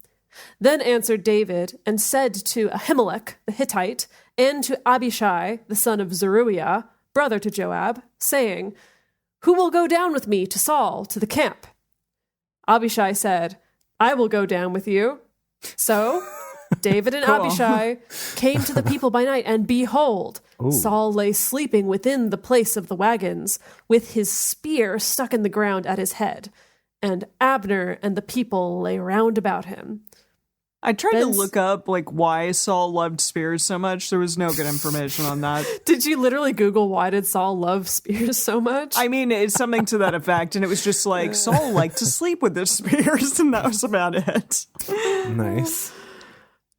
Speaker 3: Then answered David and said to Ahimelech the Hittite and to Abishai the son of Zeruiah, brother to Joab, saying, Who will go down with me to Saul to the camp? Abishai said, I will go down with you. So David and Abishai came to the people by night, and behold, Saul lay sleeping within the place of the wagons, with his spear stuck in the ground at his head. And Abner and the people lay round about him.
Speaker 2: I tried to look up why Saul loved spears so much. There was no good information on that.
Speaker 3: Did you literally Google why did Saul love spears so much?
Speaker 2: I mean, it's something to that effect, and it was just like Saul liked to sleep with his spears, and that was about it.
Speaker 4: Nice.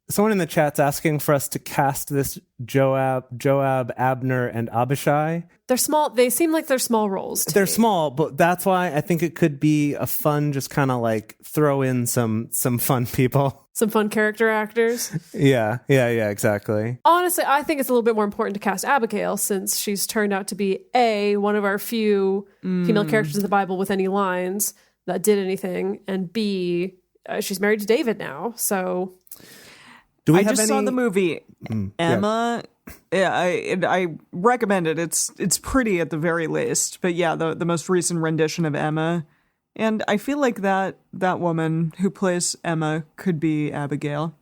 Speaker 4: Someone in the chat's asking for us to cast this Joab, Abner, and Abishai.
Speaker 3: They're small. They seem like they're small roles.
Speaker 4: They're small, but that's why I think it could be a fun, just kind of throw in some fun people.
Speaker 3: Some fun character actors.
Speaker 4: Yeah, exactly.
Speaker 3: Honestly, I think it's a little bit more important to cast Abigail, since she's turned out to be one of our few female characters in the Bible with any lines that did anything, and B, she's married to David now. So
Speaker 2: I just saw the movie Emma. Yeah, I recommend it. It's pretty at the very least. But yeah, the most recent rendition of Emma. And I feel like that woman who plays Emma could be Abigail.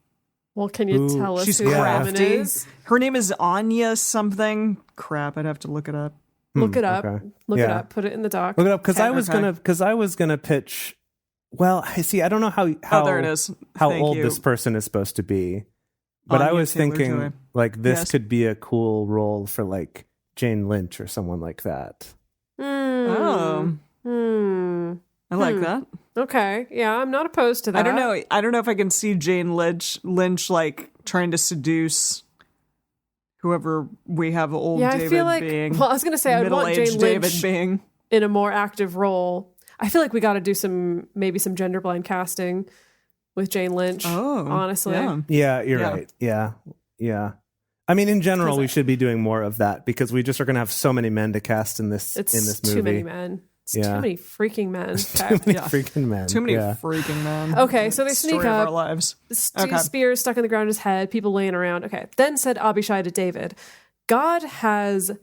Speaker 3: Well, can you tell us
Speaker 2: She's
Speaker 3: who
Speaker 2: crafty.
Speaker 3: the woman is?
Speaker 2: Her name is Anya something. Crap, I'd have to look it up.
Speaker 3: Look it up.
Speaker 4: Okay.
Speaker 3: Look it up. Put it in the doc.
Speaker 4: Look it up because I was gonna pitch. Well, I see. I don't know how
Speaker 2: there it is.
Speaker 4: How
Speaker 2: Thank
Speaker 4: old
Speaker 2: you.
Speaker 4: this person is supposed to be, but I
Speaker 2: Anya
Speaker 4: was thinking
Speaker 2: Taylor-Joy.
Speaker 4: this could be a cool role for Jane Lynch or someone like that.
Speaker 2: Oh. I like that.
Speaker 3: Okay. Yeah, I'm not opposed to that.
Speaker 2: I don't know if I can see Jane Lynch trying to seduce whoever we have old David
Speaker 3: I feel like,
Speaker 2: being.
Speaker 3: well, I was going to say, I'd want Jane
Speaker 2: David
Speaker 3: Lynch
Speaker 2: being
Speaker 3: in a more active role. I feel like we got to do maybe some gender blind casting with Jane Lynch.
Speaker 2: Oh,
Speaker 3: honestly.
Speaker 4: Yeah, you're right. Yeah. I mean, in general, we should be doing more of that because we just are going to have so many men to cast in this movie.
Speaker 3: It's too many men. It's too many freaking men.
Speaker 4: Too many freaking men.
Speaker 2: Too many freaking men.
Speaker 3: Okay, so they sneak
Speaker 2: Story
Speaker 3: up.
Speaker 2: Of our lives.
Speaker 3: Spears stuck in the ground in his head, people laying around. Okay. Then said Abishai to David, God has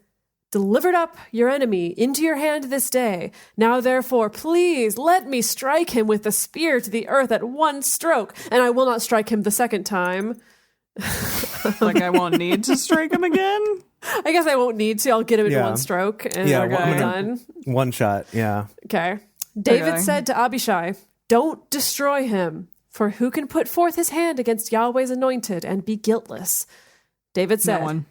Speaker 3: delivered up your enemy into your hand this day. Now, therefore, please let me strike him with the spear to the earth at one stroke, and I will not strike him the second time.
Speaker 2: I won't need to strike him again?
Speaker 3: I guess I won't need to. I'll get him in one stroke and we're done.
Speaker 4: One shot, yeah.
Speaker 3: Okay. David said to Abishai, don't destroy him, for who can put forth his hand against Yahweh's anointed and be guiltless? David said,
Speaker 2: No one.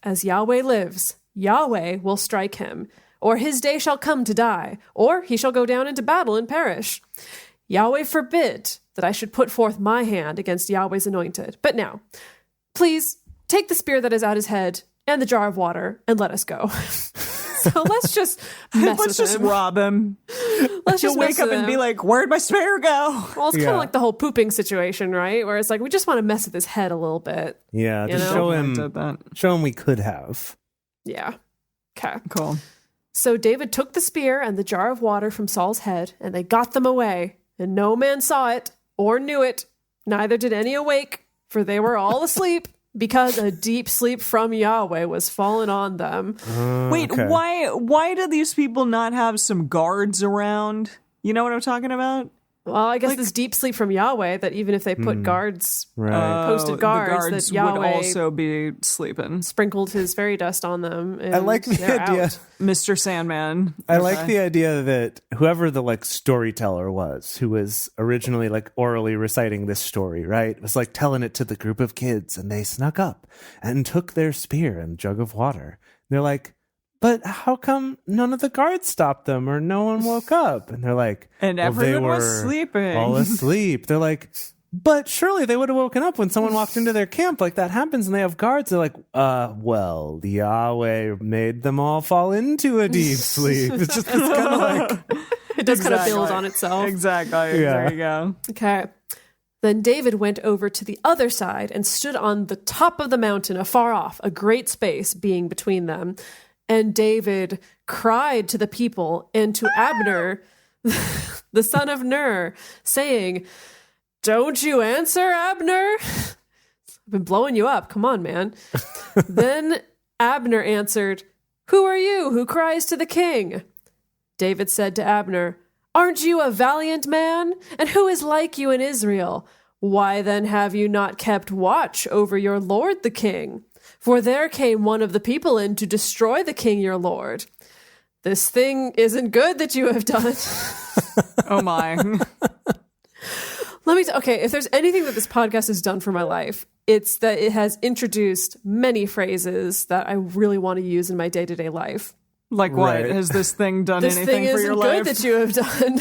Speaker 3: As Yahweh lives, Yahweh will strike him, or his day shall come to die, or he shall go down into battle and perish. Yahweh forbid that I should put forth my hand against Yahweh's anointed. But now, please take the spear that is at his head and the jar of water and let us go. So let's just
Speaker 2: rob him.
Speaker 3: Let's
Speaker 2: He'll
Speaker 3: just
Speaker 2: wake up and be like, where'd my spear go?
Speaker 3: Well, it's kind of like the whole pooping situation, right? Where it's like, we just want to mess with his head a little bit.
Speaker 4: Yeah, just show him we could have.
Speaker 3: Yeah. Okay.
Speaker 2: Cool.
Speaker 3: So David took the spear and the jar of water from Saul's head, and they got them away. And no man saw it or knew it, neither did any awake, for they were all asleep, because a deep sleep from Yahweh was fallen on them.
Speaker 2: Wait, why do these people not have some guards around? You know what I'm talking about?
Speaker 3: Well, I guess this deep sleep from Yahweh, that even if they put guards, posted guards,
Speaker 2: the guards
Speaker 3: that Yahweh
Speaker 2: would also be sleeping.
Speaker 3: Sprinkled his fairy dust on them. And
Speaker 4: I like the idea.
Speaker 3: Out.
Speaker 2: Mr. Sandman.
Speaker 4: I like the idea that whoever the storyteller was, who was originally orally reciting this story, right, was telling it to the group of kids, and they snuck up and took their spear and jug of water. They're like, but how come none of the guards stopped them or no one woke up? And they're like,
Speaker 2: and everyone was sleeping.
Speaker 4: All asleep. They're like, But surely they would have woken up when someone walked into their camp. Like, that happens and they have guards. They're like, well, Yahweh made them all fall into a deep sleep. It's just kind of like...
Speaker 3: It does kind of build on itself.
Speaker 2: Exactly.
Speaker 4: Yeah.
Speaker 2: There you go.
Speaker 3: Okay. Then David went over to the other side and stood on the top of the mountain afar off, a great space being between them. And David cried to the people and to Abner, the son of Ner, saying, "Don't you answer, Abner? I've been blowing you up. Come on, man." Then Abner answered, "Who are you who cries to the king?" David said to Abner, "Aren't you a valiant man? And who is like you in Israel? Why then have you not kept watch over your lord the king? For there came one of the people in to destroy the king your lord. This thing isn't good that you have done."
Speaker 2: Oh my.
Speaker 3: Okay, if there's anything that this podcast has done for my life, it's that it has introduced many phrases that I really want to use in my day-to-day life.
Speaker 2: Like what?
Speaker 4: Right.
Speaker 2: Has this thing done
Speaker 3: This
Speaker 2: anything
Speaker 3: thing
Speaker 2: for
Speaker 3: isn't
Speaker 2: your
Speaker 3: good
Speaker 2: life?
Speaker 3: that you have done.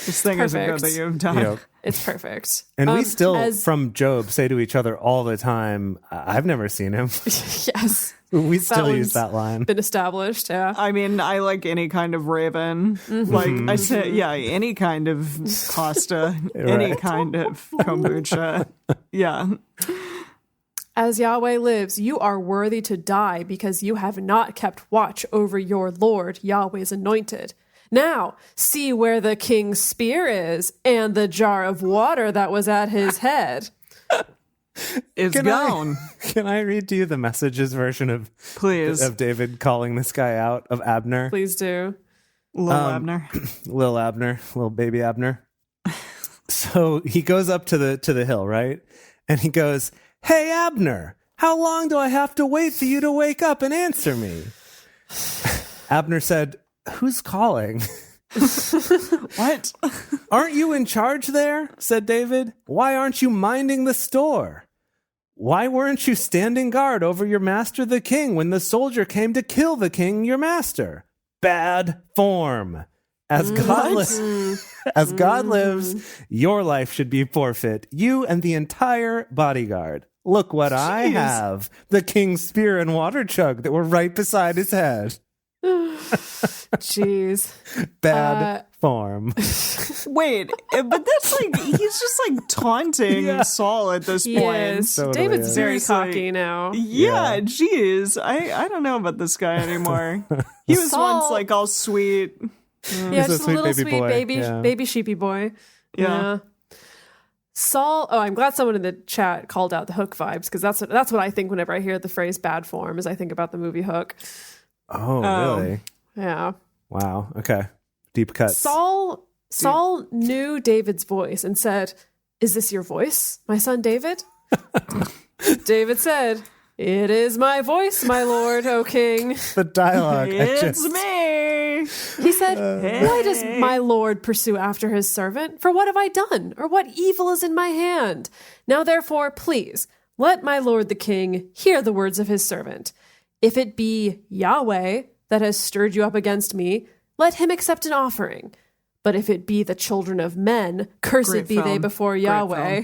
Speaker 2: This thing isn't good
Speaker 3: Perfect.
Speaker 2: that you've done.
Speaker 4: Yep.
Speaker 3: It's perfect.
Speaker 4: And we still,
Speaker 3: as-
Speaker 4: from Job, say to each other all the time, I've never seen him.
Speaker 3: Yes.
Speaker 4: We still
Speaker 3: That
Speaker 4: use
Speaker 3: one's
Speaker 4: that line.
Speaker 3: been established, yeah.
Speaker 2: I mean, I like any kind of raven.
Speaker 3: Mm-hmm.
Speaker 2: Like I said, yeah, any kind of pasta, any
Speaker 4: Right.
Speaker 2: kind of kombucha. Yeah.
Speaker 3: As Yahweh lives, you are worthy to die because you have not kept watch over your Lord, Yahweh's anointed. Now, see where the king's spear is and the jar of water that was at his head.
Speaker 2: It's
Speaker 4: Can
Speaker 2: gone.
Speaker 4: Can I read to you the Messages version of
Speaker 2: Please.
Speaker 4: David calling this guy out, of Abner?
Speaker 3: Please do.
Speaker 2: Lil Abner.
Speaker 4: Lil Abner, little baby Abner. So he goes up to the hill, right? And he goes, "Hey, Abner, how long do I have to wait for you to wake up and answer me?" Abner said, "Who's calling?"
Speaker 2: What?
Speaker 4: "Aren't you in charge there?" said David. "Why aren't you minding the store? Why weren't you standing guard over your master the king when the soldier came to kill the king your master? Bad form. As God lives, your life should be forfeit. You and the entire bodyguard. Look what I have. The king's spear and water jug that were right beside his head."
Speaker 3: Jeez.
Speaker 4: Bad form.
Speaker 2: Wait, but that's like he's just like taunting Saul at this point.
Speaker 3: Yes.
Speaker 4: Totally
Speaker 3: David's
Speaker 4: is.
Speaker 3: very
Speaker 2: Seriously.
Speaker 3: cocky now.
Speaker 2: Yeah, geez. I don't know about this guy anymore. He was
Speaker 3: Saul-
Speaker 2: once like all sweet.
Speaker 3: Yeah,
Speaker 4: He's a
Speaker 3: just a
Speaker 4: sweet
Speaker 3: little
Speaker 4: baby
Speaker 3: sweet
Speaker 4: boy.
Speaker 3: baby,
Speaker 4: Yeah.
Speaker 3: baby sheepy boy.
Speaker 2: Yeah.
Speaker 3: Saul. Oh, I'm glad someone in the chat called out the Hook vibes because that's what I think whenever I hear the phrase "bad form." Is I think about the movie Hook.
Speaker 4: Oh, really?
Speaker 3: Yeah.
Speaker 4: Wow. Okay. Deep cuts.
Speaker 3: Saul knew David's voice and said, "Is this your voice, my son David?" David said, "It is my voice, my lord, O king."
Speaker 4: The dialogue.
Speaker 2: It's me.
Speaker 3: He said, "Why does my lord pursue after his servant? For what have I done? Or what evil is in my hand? Now therefore, please, let my lord the king hear the words of his servant. If it be Yahweh that has stirred you up against me, let him accept an offering. But if it be the children of men, cursed
Speaker 2: Great
Speaker 3: be they
Speaker 2: film.
Speaker 3: before
Speaker 2: Great
Speaker 3: Yahweh.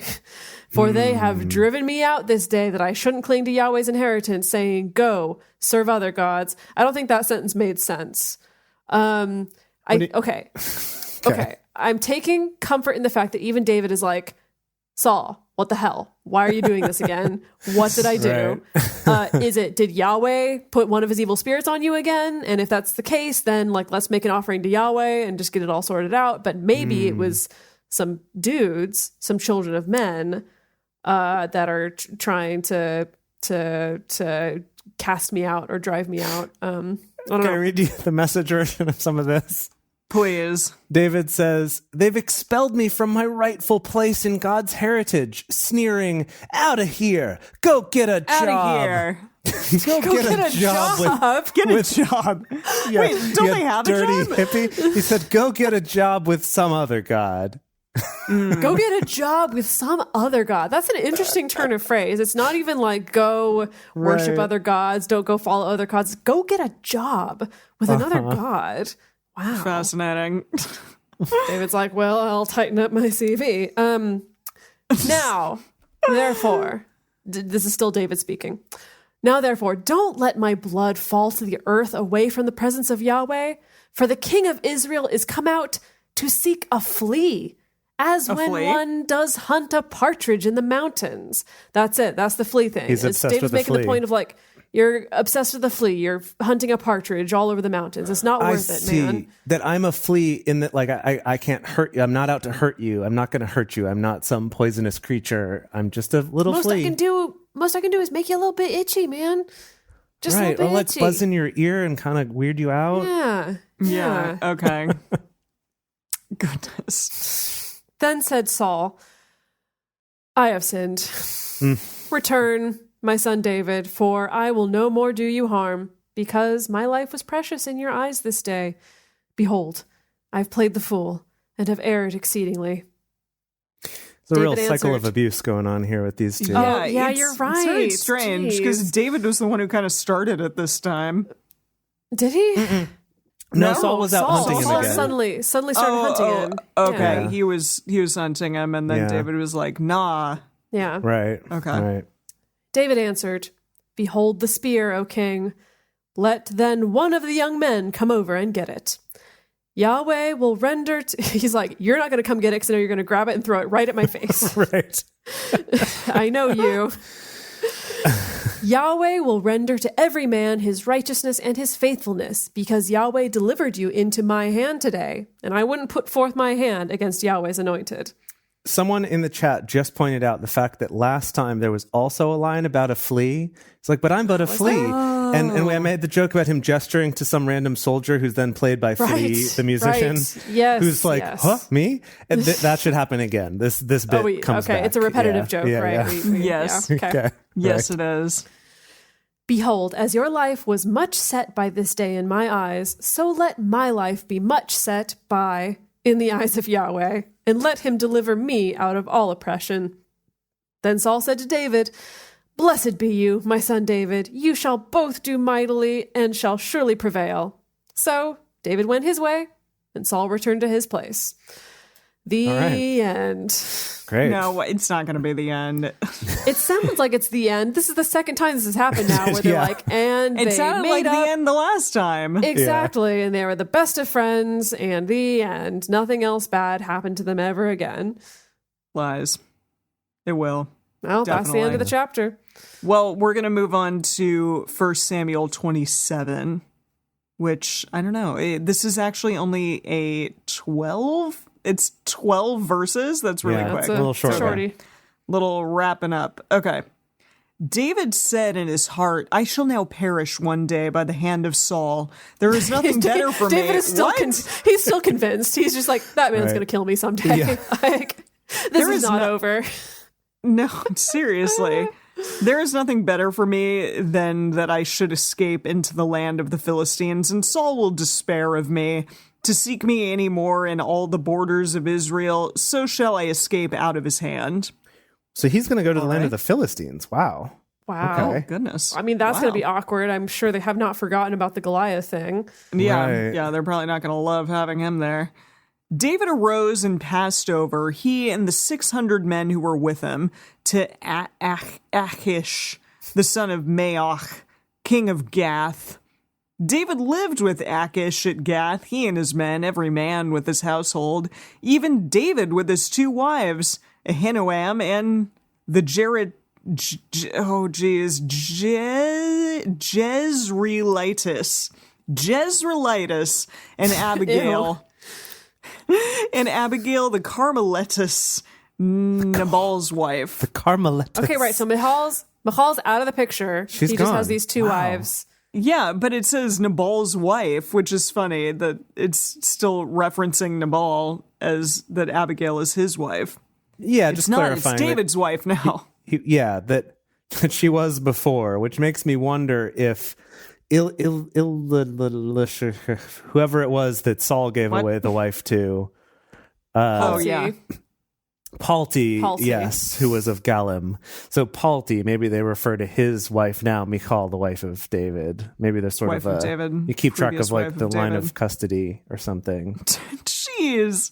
Speaker 3: For they have driven me out this day that I shouldn't cling to Yahweh's inheritance, saying, go, serve other gods." I don't think that sentence made sense. Okay. I'm taking comfort in the fact that even David is like, "Saul, what the hell? Why are you doing this again? What did I do? Did Yahweh put one of his evil spirits on you again? And if that's the case, then like, let's make an offering to Yahweh and just get it all sorted out." But maybe it was some dudes, some children of men, that are trying to cast me out or drive me out. I don't
Speaker 4: Can I
Speaker 3: know.
Speaker 4: read you the Message version of some of this?
Speaker 2: Please.
Speaker 4: David says, "They've expelled me from my rightful place in God's heritage, sneering, 'Out of here! Go get a job!
Speaker 2: Out of here.
Speaker 4: Go get a job with
Speaker 2: Get a
Speaker 4: with-
Speaker 2: job.
Speaker 4: yeah,
Speaker 2: Wait, don't
Speaker 4: you
Speaker 2: they have a
Speaker 4: dirty
Speaker 2: job?
Speaker 4: hippie." He said, "Go get a job with some other god."
Speaker 3: Go get a job with some other god. That's an interesting turn of phrase. It's not even like go worship
Speaker 4: Right.
Speaker 3: other gods, don't go follow other gods. Go get a job with another god. Wow.
Speaker 2: Fascinating.
Speaker 3: David's like, well, I'll tighten up my CV. Now, therefore, this is still David speaking. Now, therefore, don't let my blood fall to the earth away from the presence of Yahweh, for the king of Israel is come out to seek a flea, as when one does hunt a partridge in the mountains. That's it. That's the flea thing.
Speaker 4: He's obsessed
Speaker 3: David's
Speaker 4: with the
Speaker 3: making
Speaker 4: flea.
Speaker 3: the point of like, you're obsessed with the flea. You're hunting a partridge all over the mountains. It's not worth it, man.
Speaker 4: That I'm a flea in that, like, I can't hurt you. I'm not out to hurt you. I'm not going to hurt you. I'm not some poisonous creature. I'm just a little flea.
Speaker 3: Most I can do is make you a little bit itchy, man. Just
Speaker 4: right.
Speaker 3: a little bit
Speaker 4: Or like
Speaker 3: itchy.
Speaker 4: buzz in your ear and kind of weird you out.
Speaker 3: Yeah.
Speaker 2: Okay. Goodness.
Speaker 3: Then said Saul, I have sinned. Return, my son David, for I will no more do you harm, because my life was precious in your eyes this day. Behold, I have played the fool, and have erred exceedingly.
Speaker 4: There's a real
Speaker 3: David
Speaker 4: cycle
Speaker 3: answered.
Speaker 4: of abuse going on here with these two.
Speaker 3: Yeah,
Speaker 2: it's-
Speaker 3: you're right.
Speaker 2: It's very strange because
Speaker 3: Jeez.
Speaker 2: David was the one who kind of started it this time.
Speaker 3: Did he?
Speaker 4: No, Saul was out hunting him
Speaker 3: Saul
Speaker 4: again.
Speaker 3: suddenly started hunting him.
Speaker 2: Okay,
Speaker 4: Yeah.
Speaker 2: he was hunting him, and then
Speaker 4: Yeah.
Speaker 2: David was like, "Nah."
Speaker 3: Yeah.
Speaker 4: Right.
Speaker 2: Okay.
Speaker 4: Right.
Speaker 3: David answered, Behold the spear, O king. Let then one of the young men come over and get it. Yahweh will render... He's like, you're not going to come get it because I know you're going to grab it and throw it right at my face.
Speaker 4: Right.
Speaker 3: I know you. Yahweh will render to every man his righteousness and his faithfulness, because Yahweh delivered you into my hand today, and I wouldn't put forth my hand against Yahweh's anointed.
Speaker 4: Someone in the chat just pointed out the fact that last time there was also a line about a flea. It's like, but I'm but a flea. And I made the joke about him gesturing to some random soldier who's then played by Flea, the musician.
Speaker 3: Right. Yes.
Speaker 4: Who's like,
Speaker 3: yes.
Speaker 4: huh, me? And that should happen again. This bit comes back.
Speaker 3: It's a repetitive
Speaker 4: Yeah.
Speaker 3: joke,
Speaker 4: Yeah,
Speaker 3: right?
Speaker 4: yeah.
Speaker 2: Yes.
Speaker 3: Yeah, okay.
Speaker 4: Okay.
Speaker 2: Yes,
Speaker 4: Right.
Speaker 2: it is.
Speaker 3: Behold, as your life was much set by this day in my eyes, so let my life be much set by in the eyes of Yahweh, and let him deliver me out of all oppression. Then Saul said to David, Blessed be you, my son David. You shall both do mightily, and shall surely prevail. So David went his way, and Saul returned to his place. The
Speaker 4: All right.
Speaker 3: end.
Speaker 4: Great.
Speaker 2: No, it's not going to be the end.
Speaker 3: It sounds like it's the end. This is the second time this has happened now, where they're
Speaker 4: Yeah.
Speaker 3: like, and
Speaker 2: It
Speaker 3: they
Speaker 2: sounded
Speaker 3: made
Speaker 2: like
Speaker 3: up.
Speaker 2: the end the last time.
Speaker 3: Exactly. And they were the best of friends, and the end. Nothing else bad happened to them ever again.
Speaker 2: Lies. It will.
Speaker 3: Well, that's the end of the
Speaker 2: Definitely.
Speaker 3: chapter.
Speaker 2: Well, we're going to move on to 1 Samuel 27, which, I don't know. This is actually only a 12? It's 12 verses. That's really
Speaker 4: Yeah,
Speaker 2: quick.
Speaker 3: That's
Speaker 4: a little short,
Speaker 3: shorty.
Speaker 2: Little wrapping up. Okay. David said in his heart, I shall now perish one day by the hand of Saul. There is nothing better for
Speaker 3: David
Speaker 2: me.
Speaker 3: is still
Speaker 2: What?
Speaker 3: he's still convinced. He's just like, that man's
Speaker 4: Right.
Speaker 3: going to kill me someday.
Speaker 4: Yeah.
Speaker 3: Like, this
Speaker 2: There
Speaker 3: is
Speaker 2: is
Speaker 3: not
Speaker 2: no-
Speaker 3: over.
Speaker 2: No, seriously. There is nothing better for me than that I should escape into the land of the Philistines, and Saul will despair of me. To seek me any more in all the borders of Israel, so shall I escape out of his hand.
Speaker 4: So he's going to go to the land
Speaker 2: right.
Speaker 4: of the Philistines. Wow.
Speaker 3: Wow.
Speaker 4: Okay.
Speaker 2: Goodness.
Speaker 3: I mean, that's
Speaker 2: Wow.
Speaker 3: going to be awkward. I'm sure they have not forgotten about the Goliath thing.
Speaker 2: Yeah,
Speaker 4: Right.
Speaker 2: yeah, they're probably not going to love having him there. David arose and passed over, he and the 600 men who were with him, to Achish, the son of Maoch, king of Gath. David lived with Achish at Gath, he and his men, every man with his household, even David with his 2 wives, Ahinoam and the Jezreelitis, and Abigail. And Abigail, the Carmelitis, Nabal's wife.
Speaker 4: The Carmelites.
Speaker 3: Okay, right. So Michal's out of the picture.
Speaker 4: She's
Speaker 3: he just has
Speaker 4: gone.
Speaker 3: these 2
Speaker 4: Wow.
Speaker 3: wives.
Speaker 2: Yeah, but it says Nabal's wife, which is funny that it's still referencing Nabal as that Abigail is his wife.
Speaker 4: Yeah,
Speaker 2: It's
Speaker 4: just
Speaker 2: not,
Speaker 4: clarifying.
Speaker 2: it's David's wife now.
Speaker 4: That she was before, which makes me wonder if whoever it was that Saul gave
Speaker 2: What?
Speaker 4: away the wife to.
Speaker 2: Oh,
Speaker 3: See?
Speaker 2: yeah.
Speaker 4: Palti,
Speaker 3: Palti.
Speaker 4: yes, who was of Galim. So Palti, maybe they refer to his wife now, Michal, the wife of David. Maybe there's sort
Speaker 2: Wife
Speaker 4: of
Speaker 2: of David,
Speaker 4: you keep track
Speaker 2: previous
Speaker 4: of like
Speaker 2: wife
Speaker 4: the
Speaker 2: of
Speaker 4: line
Speaker 2: David.
Speaker 4: of custody or something.
Speaker 2: She Jeez.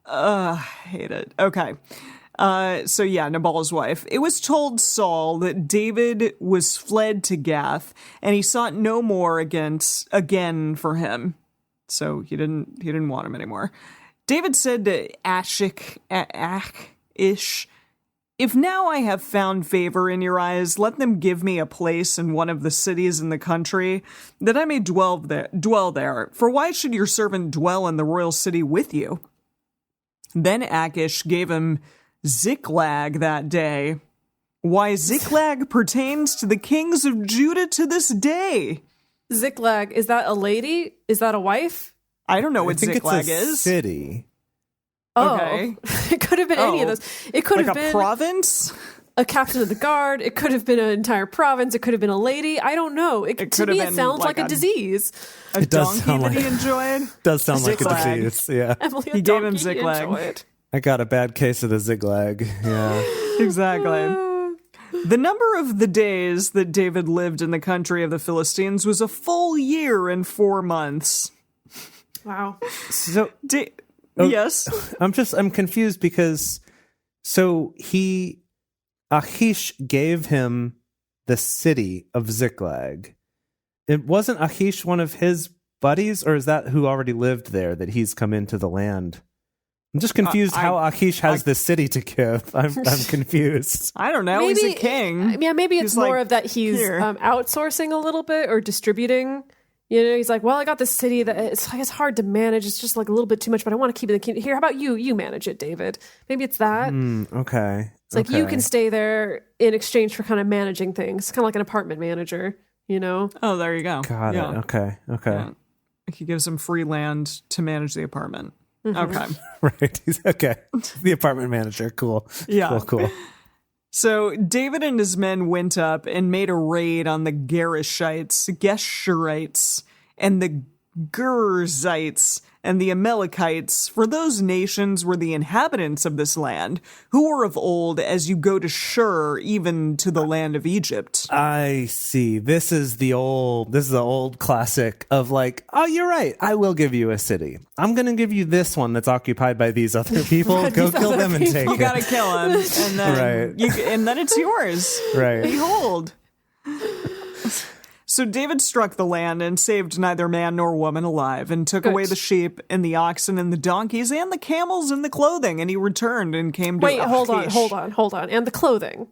Speaker 2: I hate it. Okay. So yeah, Nabal's wife. It was told Saul that David was fled to Gath, and he sought no more again for him. So he didn't want him anymore. David said to Achish, "If now I have found favor in your eyes, let them give me a place in one of the cities in the country, that I may dwell there. For why should your servant dwell in the royal city with you?" Then Achish gave him Ziklag that day. Why Ziklag pertains to the kings of Judah to this day.
Speaker 3: Ziklag, is that a lady? Is that a wife?
Speaker 2: I don't know what
Speaker 4: I think
Speaker 2: Ziklag
Speaker 4: it's a
Speaker 2: is.
Speaker 4: city.
Speaker 3: Oh,
Speaker 2: Okay.
Speaker 3: It could have been any of those. It could
Speaker 2: Like
Speaker 3: have
Speaker 2: a
Speaker 3: been
Speaker 2: province?
Speaker 3: a captain of the guard. It could have been an entire province. It could have been a lady. I don't know. To
Speaker 2: could
Speaker 3: me,
Speaker 2: have
Speaker 3: it
Speaker 2: been
Speaker 3: sounds
Speaker 2: like
Speaker 3: like a disease.
Speaker 2: A
Speaker 4: It does
Speaker 2: donkey
Speaker 4: sound
Speaker 2: that he
Speaker 4: like-
Speaker 2: enjoyed?
Speaker 4: Does sound like a
Speaker 2: Ziklag.
Speaker 4: disease. Yeah.
Speaker 3: Emily,
Speaker 2: He
Speaker 3: a
Speaker 2: gave him
Speaker 3: donkey,
Speaker 2: Ziklag.
Speaker 3: enjoy it.
Speaker 4: I got a bad case of the Ziklag. Yeah.
Speaker 2: Exactly. The number of the days that David lived in the country of the Philistines was a full year and 4 months.
Speaker 3: Wow.
Speaker 4: So
Speaker 2: Yes.
Speaker 4: I'm confused because so Achish gave him the city of Ziklag. It wasn't Achish one of his buddies, or is that who already lived there that he's come into the land? I'm just confused how Achish has this city to give. I'm confused.
Speaker 2: I don't know. He's a king.
Speaker 3: Yeah, maybe it's
Speaker 2: He's
Speaker 3: more
Speaker 2: like,
Speaker 3: of that he's
Speaker 2: here.
Speaker 3: outsourcing a little bit or distributing. You know, he's like, well, I got this city that it's hard to manage. It's just like a little bit too much, but I want to keep it in the kingdom. Here, how about you? You manage it, David. Maybe it's that.
Speaker 4: Okay.
Speaker 3: It's like you can stay there in exchange for kind of managing things, kind of like an apartment manager, you know?
Speaker 2: Oh, there you go.
Speaker 4: Got it. Okay.
Speaker 2: Yeah. He gives him free land to manage the apartment. Okay.
Speaker 4: Right. He's okay. The apartment manager. Cool.
Speaker 2: Yeah.
Speaker 4: Cool.
Speaker 2: So David and his men went up and made a raid on the Geshurites, and the Girzites, and the Amalekites, for those nations were the inhabitants of this land, who were of old as you go to Shur, even to the land of Egypt.
Speaker 4: I see. This is the old classic of like, oh, you're right. I will give you a city. I'm going to give you this one that's occupied by these other people. Go kill them and take
Speaker 2: You
Speaker 4: it.
Speaker 2: gotta kill him, and then
Speaker 4: Right.
Speaker 2: and then it's yours.
Speaker 4: Right.
Speaker 2: Behold. So David struck the land and saved neither man nor woman alive, and took away the sheep and the oxen and the donkeys and the camels and the clothing, and he returned and came to
Speaker 3: Wait, hold
Speaker 2: Achish.
Speaker 3: on. And the clothing.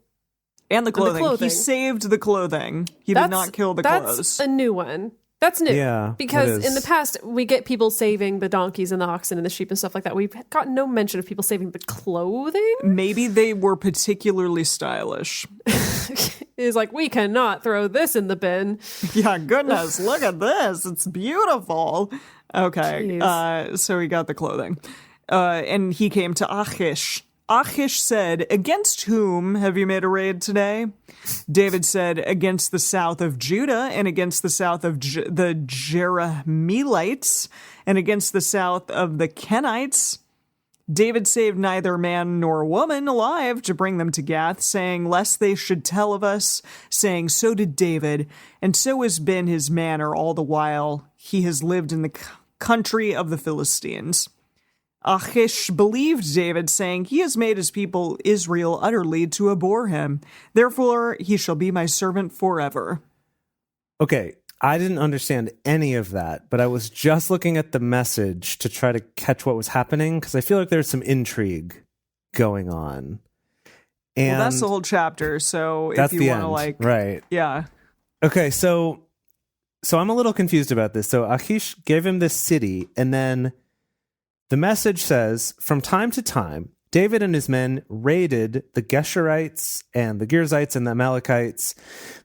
Speaker 2: And the clothing.
Speaker 3: clothing.
Speaker 2: He saved the clothing. He did not kill the
Speaker 3: that's
Speaker 2: clothes.
Speaker 3: a new one. That's new.
Speaker 4: Yeah,
Speaker 3: Because
Speaker 4: it
Speaker 3: in the
Speaker 4: is.
Speaker 3: past, we get people saving the donkeys and the oxen and the sheep and stuff like that. We've got no mention of people saving the clothing.
Speaker 2: Maybe they were particularly stylish.
Speaker 3: It's like, we cannot throw this in the bin.
Speaker 2: Yeah, goodness, look at this. It's beautiful. Okay, so he got the clothing. And he came to Achish. Achish said, "Against whom have you made a raid today?" David said, "Against the south of Judah, and against the south of the Jerahmeelites, and against the south of the Kenites." David saved neither man nor woman alive to bring them to Gath, saying, lest they should tell of us, saying, so did David, and so has been his manner all the while he has lived in the country of the Philistines. Achish believed David, saying, he has made his people Israel utterly to abhor him. Therefore he shall be my servant forever.
Speaker 4: Okay. I didn't understand any of that, but I was just looking at the message to try to catch what was happening because I feel like there's some intrigue going on. And
Speaker 2: Well, that's the whole chapter, so
Speaker 4: that's
Speaker 2: if you
Speaker 4: the
Speaker 2: want to,
Speaker 4: end,
Speaker 2: like...
Speaker 4: right.
Speaker 2: Yeah.
Speaker 4: Okay, so I'm a little confused about this. So Achish gave him this city, and then the message says, from time to time, David and his men raided the Geshurites and the Girzites and the Amalekites.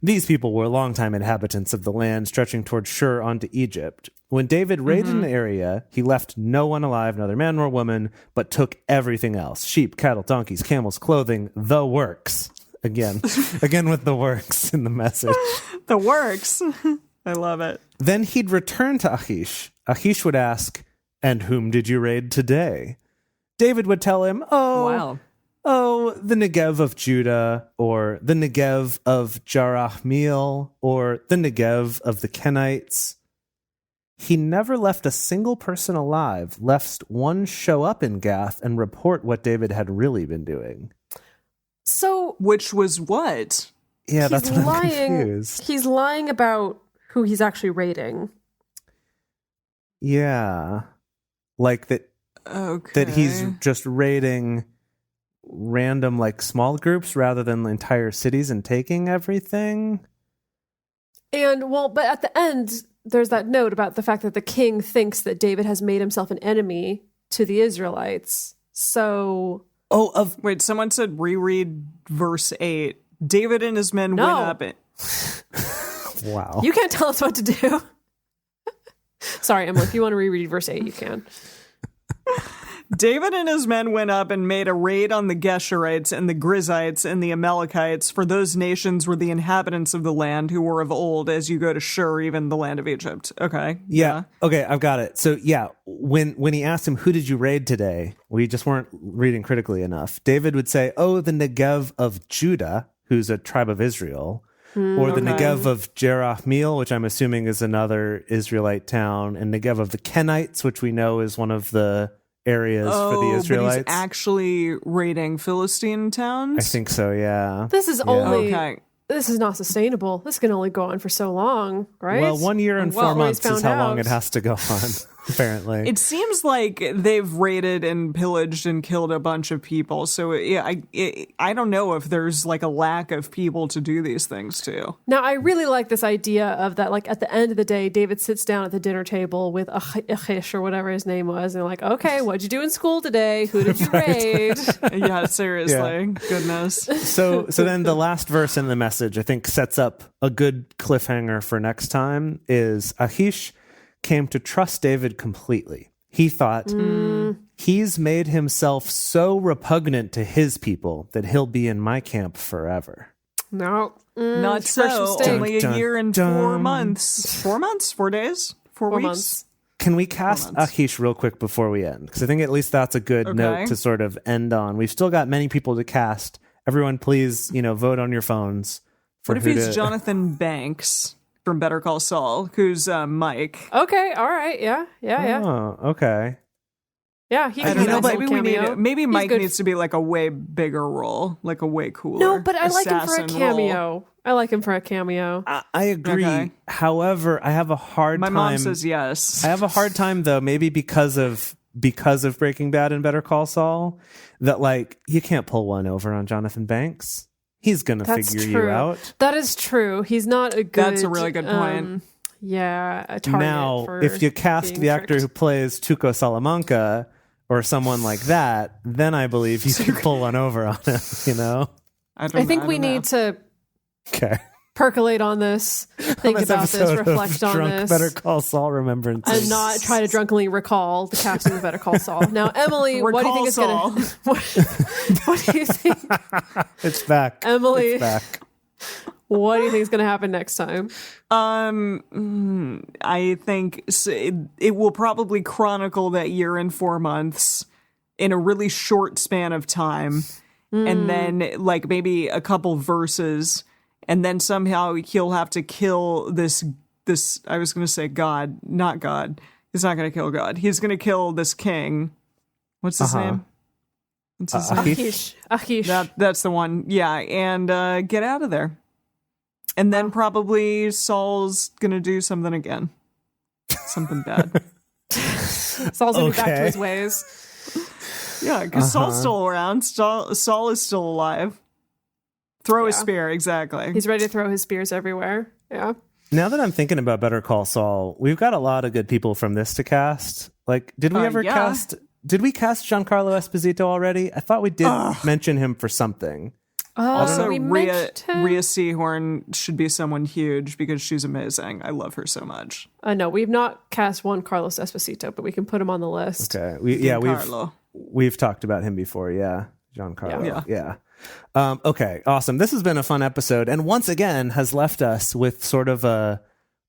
Speaker 4: These people were longtime inhabitants of the land stretching toward Shur onto Egypt. When David raided an area, he left no one alive, neither man nor woman, but took everything else. Sheep, cattle, donkeys, camels, clothing, the works. Again with the works in the message.
Speaker 2: The works. I love it.
Speaker 4: Then he'd return to Achish. Achish would ask, and whom did you raid today? David would tell him, the Negev of Judah, or the Negev of Jerahmeel, or the Negev of the Kenites. he never left a single person alive, lest one show up in Gath and report what David had really been doing.
Speaker 3: So,
Speaker 2: which was what?
Speaker 4: Yeah, that's what I'm
Speaker 3: lying.
Speaker 4: confused.
Speaker 3: He's lying about who he's actually raiding.
Speaker 4: Yeah. Like that.
Speaker 2: Okay.
Speaker 4: That he's just raiding random, like, small groups rather than entire cities and taking everything.
Speaker 3: And, well, but at the end, there's that note about the fact that the king thinks that David has made himself an enemy to the Israelites. So...
Speaker 2: Wait, someone said reread verse 8. David and his men went up and...
Speaker 4: Wow.
Speaker 3: You can't tell us what to do. Sorry, Emily, if you want to reread verse 8, you can.
Speaker 2: David and his men went up and made a raid on the Geshurites and the Grizzites and the Amalekites, for those nations were the inhabitants of the land who were of old, as you go to Shur, even the land of Egypt. Okay.
Speaker 4: Yeah. Okay, I've got it. So yeah, when he asked him, who did you raid today? We just weren't reading critically enough. David would say, the Negev of Judah, who's a tribe of Israel, or the Negev of Jerahmeel, which I'm assuming is another Israelite town, and Negev of the Kenites, which we know is one of the areas for the Israelites.
Speaker 2: But he's actually raiding Philistine towns?
Speaker 4: I think so, yeah.
Speaker 3: This is only...
Speaker 2: Okay.
Speaker 3: This is not sustainable. This can only go on for so long, right?
Speaker 4: Well, 1 year and 4 months is how long it has to go on, apparently.
Speaker 2: It seems like they've raided and pillaged and killed a bunch of people. So yeah, I don't know if there's like a lack of people to do these things to.
Speaker 3: Now, I really like this idea of that, like, at the end of the day, David sits down at the dinner table with Achish or whatever his name was, and they're like, okay, what'd you do in school today? Who did you raid?
Speaker 2: Yeah, seriously. Yeah. Goodness.
Speaker 4: So then the last verse in the message, I think, sets up a good cliffhanger for next time, is Achish came to trust David completely. He thought, he's made himself so repugnant to his people that he'll be in my camp forever.
Speaker 3: No.
Speaker 2: Not so. Only a year and 4 months. 4 months? 4 days? 4 weeks?
Speaker 3: Months.
Speaker 4: Can we cast Achish real quick before we end? Because I think at least that's a good note to sort of end on. We've still got many people to cast. Everyone, please, vote on your phones.
Speaker 2: What if he's Jonathan Banks from Better Call Saul, who's Mike?
Speaker 3: Okay, all right, yeah.
Speaker 4: Oh, okay.
Speaker 3: Yeah, he can
Speaker 2: maybe Mike needs to be like a way bigger role, like a way cooler.
Speaker 3: No, but I like him for a cameo.
Speaker 2: Role.
Speaker 3: I like him for a cameo.
Speaker 4: I agree. Okay. However, I have a hard time.
Speaker 2: My mom says yes.
Speaker 4: I have a hard time though, maybe because of Breaking Bad and Better Call Saul, that like you can't pull one over on Jonathan Banks. He's going to figure you out.
Speaker 3: That is true. He's not a good...
Speaker 2: That's a really good point.
Speaker 3: A target.
Speaker 4: Now, if you cast the actor who plays Tuco Salamanca or someone like that, then I believe you can pull one over on him,
Speaker 3: I think we need to percolate on this, think about this, reflect on this.
Speaker 4: Better Call Saul remembrances.
Speaker 3: And not try to drunkenly recall the casting of Better Call Saul. Now, Emily, what do you think is going to... What do you think?
Speaker 4: It's back.
Speaker 3: Emily,
Speaker 4: it's back.
Speaker 3: What do you think is going to happen next time?
Speaker 2: I think it will probably chronicle that year and 4 months in a really short span of time. And then like maybe a couple verses... And then somehow he'll have to kill this, I was going to say God, not God. He's not going to kill God. He's going to kill this king. What's his name? What's his name?
Speaker 3: Achish.
Speaker 2: That's the one. Yeah. And get out of there. And then probably Saul's going to do something again. Something bad.
Speaker 3: Saul's going to be back to his ways.
Speaker 2: Yeah, because Saul's still around. Saul is still alive. Throw a spear, exactly.
Speaker 3: He's ready to throw his spears everywhere. Yeah.
Speaker 4: Now that I'm thinking about Better Call Saul, we've got a lot of good people from this to cast. Like, did we ever cast... Did we cast Giancarlo Esposito already? I thought we did mention him for something.
Speaker 2: Also, Rhea Seehorn should be someone huge because she's amazing. I love her so much.
Speaker 3: No, we've not cast one Carlos Esposito, but we can put him on the list.
Speaker 4: Okay. We've talked about him before, yeah. Giancarlo. Yeah. Okay, awesome. This has been a fun episode, and once again has left us with sort of a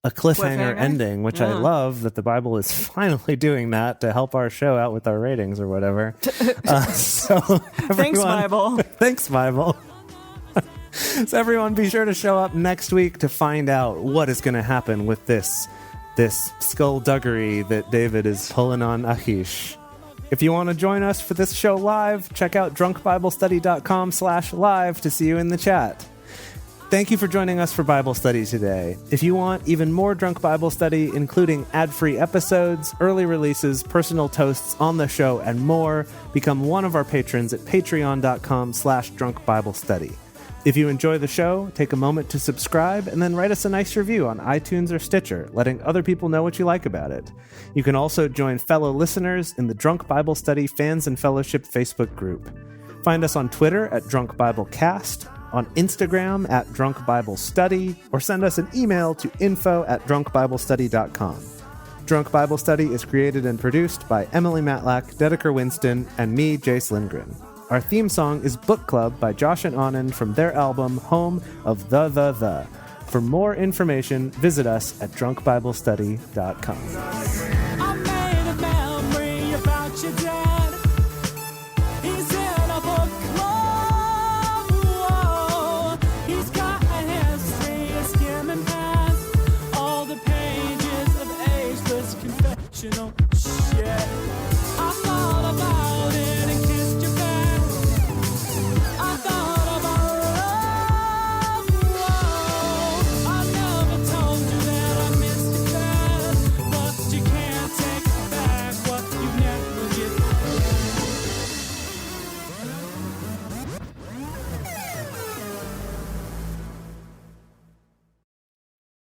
Speaker 4: cliffhanger ending, which I love that the Bible is finally doing that to help our show out with our ratings or whatever. So
Speaker 2: thanks, Bible.
Speaker 4: Thanks, Bible. So everyone, be sure to show up next week to find out what is going to happen with this this skullduggery that David is pulling on Achish. If you want to join us for this show live, check out drunkbiblestudy.com/live to see you in the chat. Thank you for joining us for Bible Study today. If you want even more Drunk Bible Study, including ad-free episodes, early releases, personal toasts on the show, and more, become one of our patrons at patreon.com/drunkbiblestudy. If you enjoy the show, take a moment to subscribe and then write us a nice review on iTunes or Stitcher, letting other people know what you like about it. You can also join fellow listeners in the Drunk Bible Study Fans and Fellowship Facebook group. Find us on Twitter at Drunk Bible Cast, on Instagram at Drunk Bible Study, or send us an email to info@drunkbiblestudy.com. Drunk Bible Study is created and produced by Emily Matlack, Dedeker Winston, and me, Jace Lindgren. Our theme song is Book Club by Josh and Anand from their album Home of the. For more information, visit us at drunkbiblestudy.com.
Speaker 5: I made a memory about your dad. He's in a book club. Whoa. He's got a history of skimming past all the pages of ageless confessional shit.